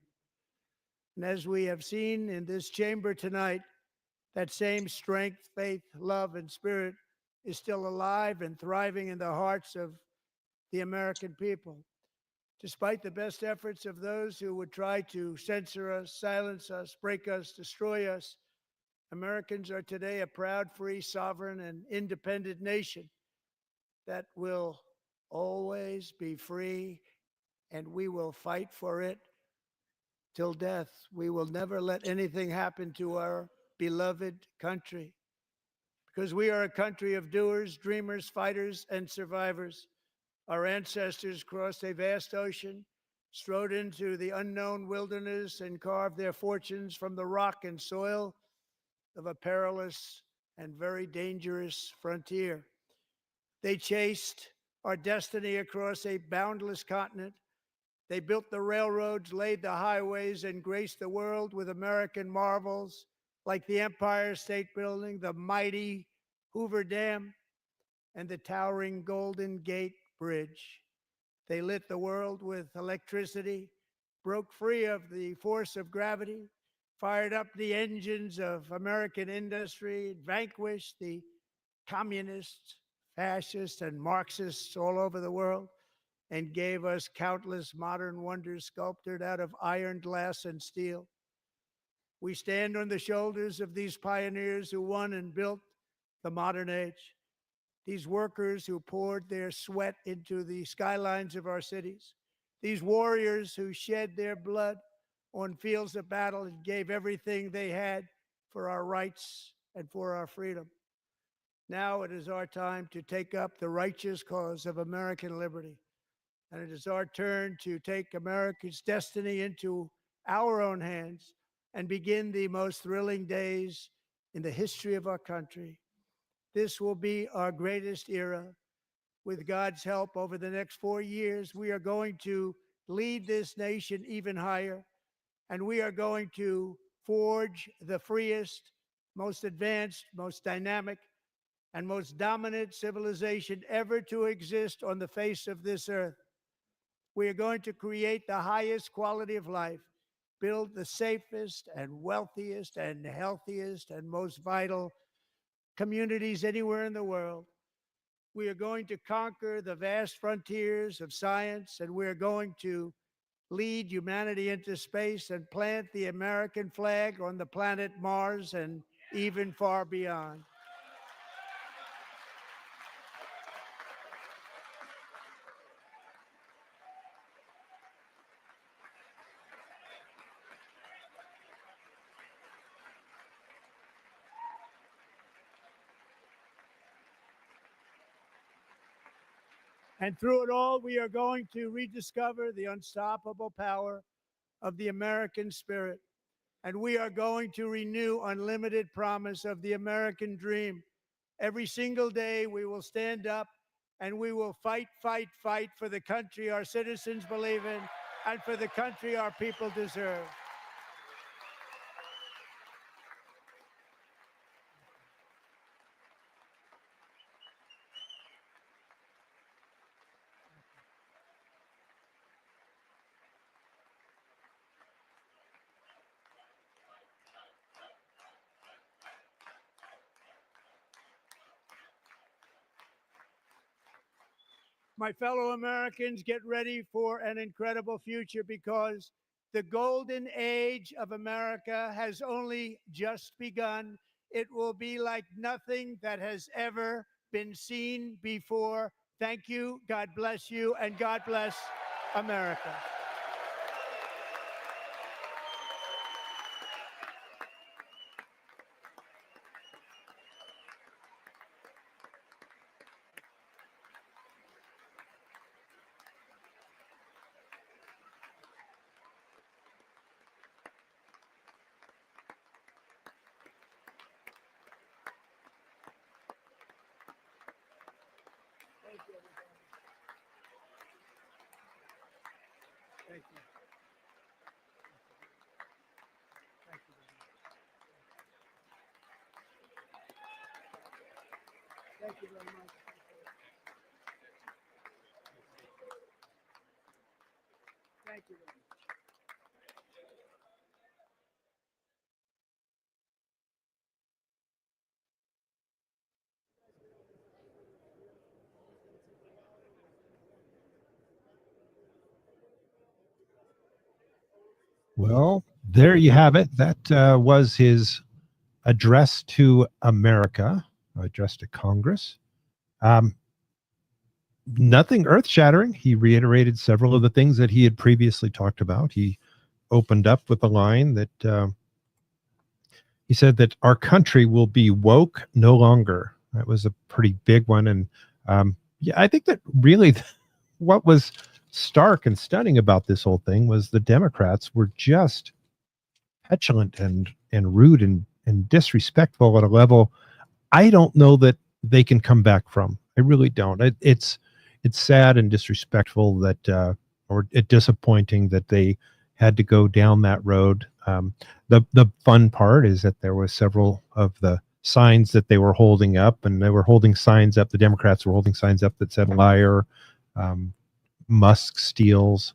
And as we have seen in this chamber tonight, that same strength, faith, love, and spirit is still alive and thriving in the hearts of the American people. Despite the best efforts of those who would try to censor us, silence us, break us, destroy us, Americans are today a proud, free, sovereign, and independent nation that will always be free, and we will fight for it till death. We will never let anything happen to our beloved country, because we are a country of doers, dreamers, fighters, and survivors. Our ancestors crossed a vast ocean, strode into the unknown wilderness, and carved their fortunes from the rock and soil of a perilous and very dangerous frontier. They chased our destiny across a boundless continent. They built the railroads, laid the highways, and graced the world with American marvels like the Empire State Building, the mighty Hoover Dam, and the towering Golden Gate Bridge. They lit the world with electricity, broke free of the force of gravity, fired up the engines of American industry, vanquished the communists, fascists, and Marxists all over the world, and gave us countless modern wonders sculptured out of iron, glass, and steel. We stand on the shoulders of these pioneers who won and built the modern age. These workers who poured their sweat into the skylines of our cities. These warriors who shed their blood on fields of battle and gave everything they had for our rights and for our freedom. Now it is our time to take up the righteous cause of American liberty. And it is our turn to take America's destiny into our own hands and begin the most thrilling days in the history of our country. This will be our greatest era. With God's help, over the next 4 years, we are going to lead this nation even higher, and we are going to forge the freest, most advanced, most dynamic, and most dominant civilization ever to exist on the face of this earth. We are going to create the highest quality of life, build the safest and wealthiest and healthiest and most vital communities anywhere in the world. We are going to conquer the vast frontiers of science, and we are going to lead humanity into space and plant the American flag on the planet Mars and even far beyond. And through it all, we are going to rediscover the unstoppable power of the American spirit. And we are going to renew unlimited promise of the American dream. Every single day, we will stand up and we will fight, fight, fight for the country our citizens believe in and for the country our people deserve. My fellow Americans, get ready for an incredible future, because the golden age of America has only just begun. It will be like nothing that has ever been seen before. Thank you. God bless you, and God bless America. Thank you, everybody. Thank you. you very much. Thank you very much. Well, there you have it. That was his address to America, address to Congress. Um, Nothing earth shattering. He reiterated several of the things that he had previously talked about. He opened up with a line that he said that our country will be woke no longer. That was a pretty big one. And yeah, I think that really what was stark and stunning about this whole thing was the Democrats were just petulant and rude and disrespectful at a level I don't know that they can come back from. I really don't. It's sad and disrespectful that or disappointing that they had to go down that road. The fun part is that there was several of the signs that they were holding up, and they were holding signs up. The Democrats were holding signs up that said "liar," Musk steals,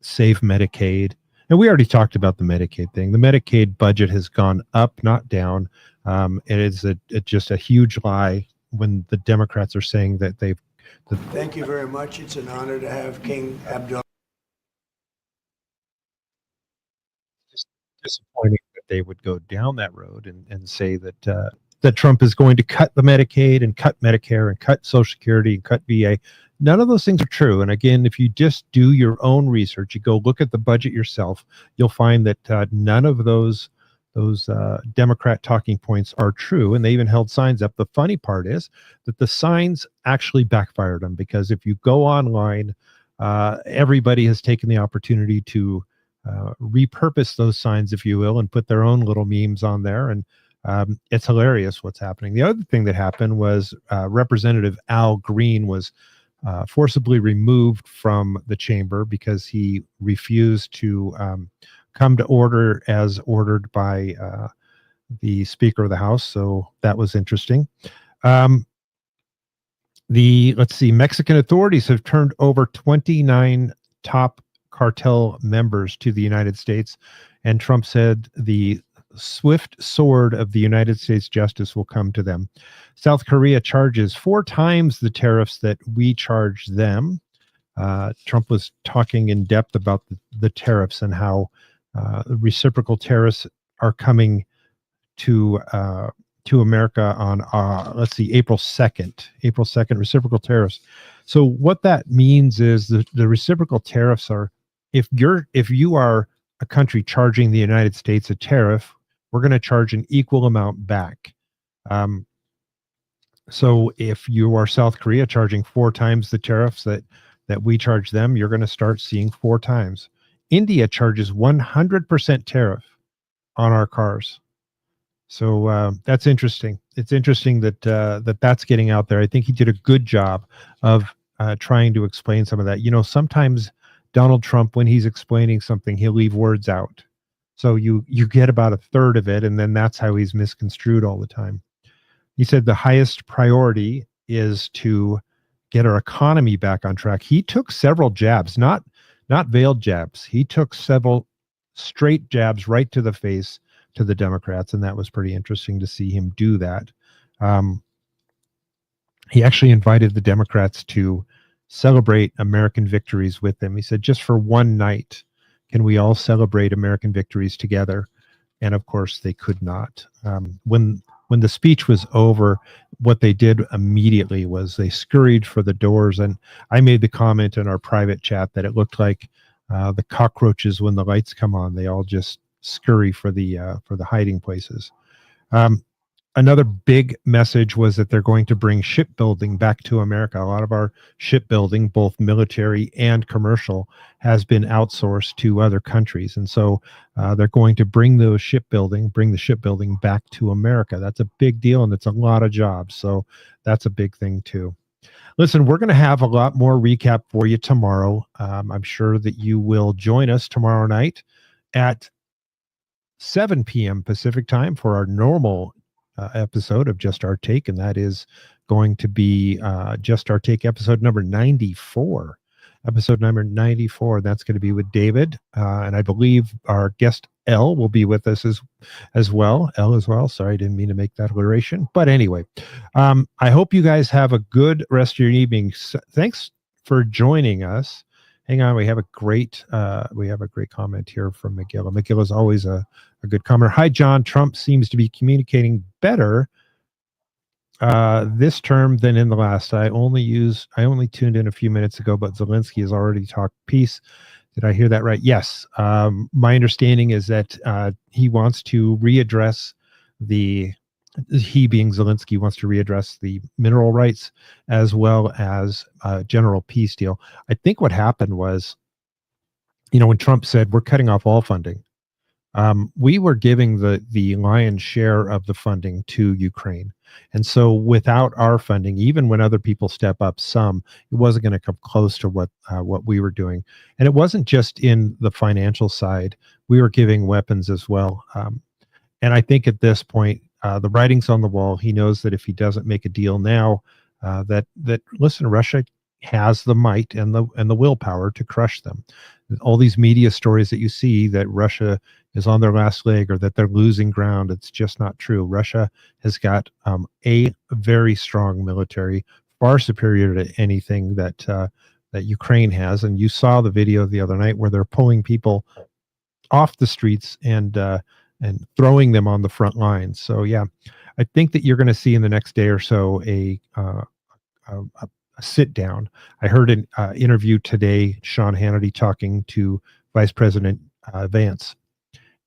save Medicaid. And we already talked about the Medicaid thing. The Medicaid budget has gone up, not down. It is just a huge lie when the Democrats are saying that they've. Thank you very much. It's an honor to have King Abdullah. Just disappointing that they would go down that road and say that that Trump is going to cut the Medicaid and cut Medicare and cut Social Security and cut VA. None of those things are true. And again, if you just do your own research, you go look at the budget yourself, you'll find that none of those Democrat talking points are true. And they even held signs up. The funny part is that the signs actually backfired them, because if you go online, everybody has taken the opportunity to repurpose those signs, if you will, and put their own little memes on there. And it's hilarious what's happening. The other thing that happened was Representative Al Green was forcibly removed from the chamber because he refused to come to order as ordered by the Speaker of the House. So that was interesting. Let's see, Mexican authorities have turned over 29 top cartel members to the United States, and Trump said the swift sword of the United States justice will come to them. South Korea charges 4 times the tariffs that we charge them. Trump was talking in depth about the tariffs and how reciprocal tariffs are coming to America on let's see, April 2nd, reciprocal tariffs. So what that means is the reciprocal tariffs are, if you are a country charging the United States a tariff, we're going to charge an equal amount back. So if you are South Korea charging 4 times the tariffs that we charge them, you're going to start seeing 4 times. India charges 100% tariff on our cars. So that's interesting. It's interesting that that's getting out there. I think he did a good job of trying to explain some of that. You know, sometimes Donald Trump, when he's explaining something, he'll leave words out. So you get about a third of it, and then that's how he's misconstrued all the time. He said the highest priority is to get our economy back on track. He took several jabs, not veiled jabs. He took several straight jabs right to the face to the Democrats, and that was pretty interesting to see him do that. He actually invited the Democrats to celebrate American victories with him. He said, just for one night, can we all celebrate American victories together? And of course, they could not. When the speech was over, what they did immediately was they scurried for the doors. And I made the comment in our private chat that it looked like the cockroaches when the lights come on. They all just scurry for the hiding places. Another big message was that they're going to bring shipbuilding back to America. A lot of our shipbuilding, both military and commercial, has been outsourced to other countries. And so they're going to bring the shipbuilding back to America. That's a big deal, and it's a lot of jobs. So that's a big thing too. Listen, we're going to have a lot more recap for you tomorrow. I'm sure that you will join us tomorrow night at 7 p.m. Pacific time for our normal episode of Just Our Take, and that is going to be Just Our Take episode number 94. Episode number 94. That's going to be with David, and I believe our guest L will be with us as well. L as well. Sorry, I didn't mean to make that alliteration. But anyway, I hope you guys have a good rest of your evening. Thanks for joining us. Hang on, we have a great comment here from McGill. McGill is always a good commenter. Hi, John. Trump seems to be communicating better this term than in the last. I only tuned in a few minutes ago, but Zelensky has already talked peace. Did I hear that right? Yes. My understanding is that he wants to readdress he being Zelensky wants to readdress the mineral rights as well as general peace deal. I think what happened was, when Trump said we're cutting off all funding, we were giving the lion's share of the funding to Ukraine. And so without our funding, even when other people step up some, it wasn't going to come close to what we were doing. And it wasn't just in the financial side. We were giving weapons as well. And I think at this point, the writing's on the wall. He knows that if he doesn't make a deal now, that listen, Russia has the might and the willpower to crush them. All these media stories that you see that Russia is on their last leg or that they're losing ground, it's just not true. Russia has got a very strong military, far superior to anything that Ukraine has. And you saw the video the other night where they're pulling people off the streets and throwing them on the front lines. So yeah, I think that you're going to see in the next day or so a sit down. I heard an interview today, Sean Hannity talking to Vice President Vance,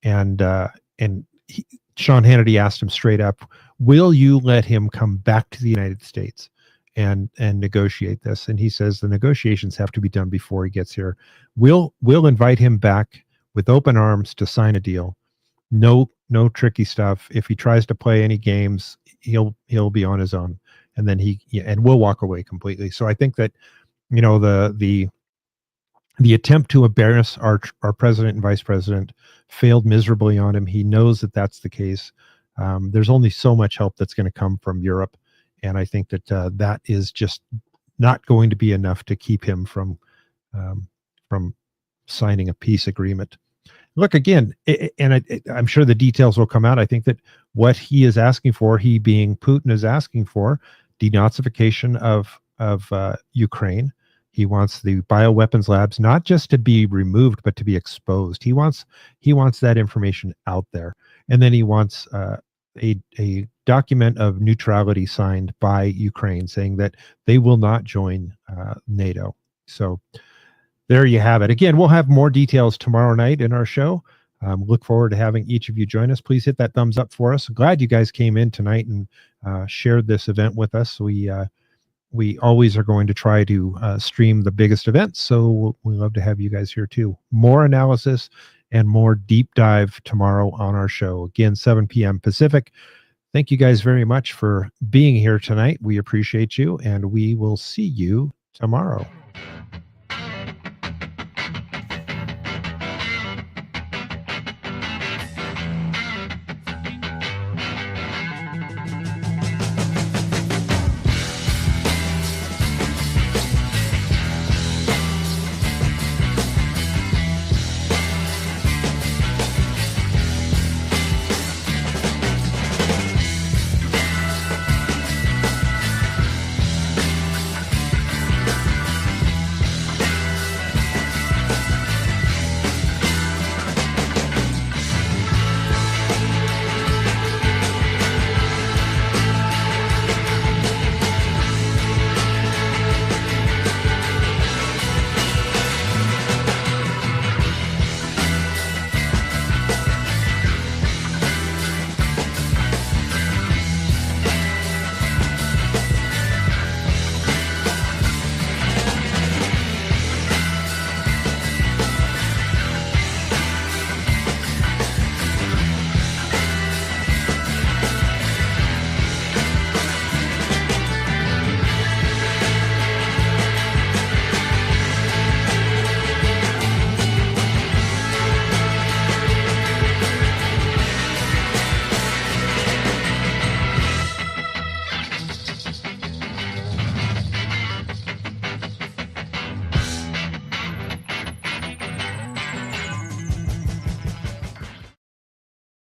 and Sean Hannity asked him straight up, "Will you let him come back to the United States and negotiate this?" And he says the negotiations have to be done before he gets here. We'll invite him back with open arms to sign a deal. No tricky stuff. If he tries to play any games, he'll be on his own, and then and we'll walk away completely. So I think that the attempt to embarrass our president and vice president failed miserably on him. He knows that that's the case. There's only so much help that's going to come from Europe, and I think that that is just not going to be enough to keep him from signing a peace agreement. Look, again, I'm sure the details will come out. I think that what he is asking for, he being Putin is asking for, denazification of Ukraine. He wants the bioweapons labs not just to be removed, but to be exposed. He wants that information out there. And then he wants a document of neutrality signed by Ukraine saying that they will not join NATO. So there you have it. Again, we'll have more details tomorrow night in our show. Look forward to having each of you join us. Please hit that thumbs up for us. Glad you guys came in tonight and shared this event with us. We always are going to try to stream the biggest events, so we love to have you guys here too. More analysis and more deep dive tomorrow on our show. Again, 7 p.m. Pacific. Thank you guys very much for being here tonight. We appreciate you, and we will see you tomorrow.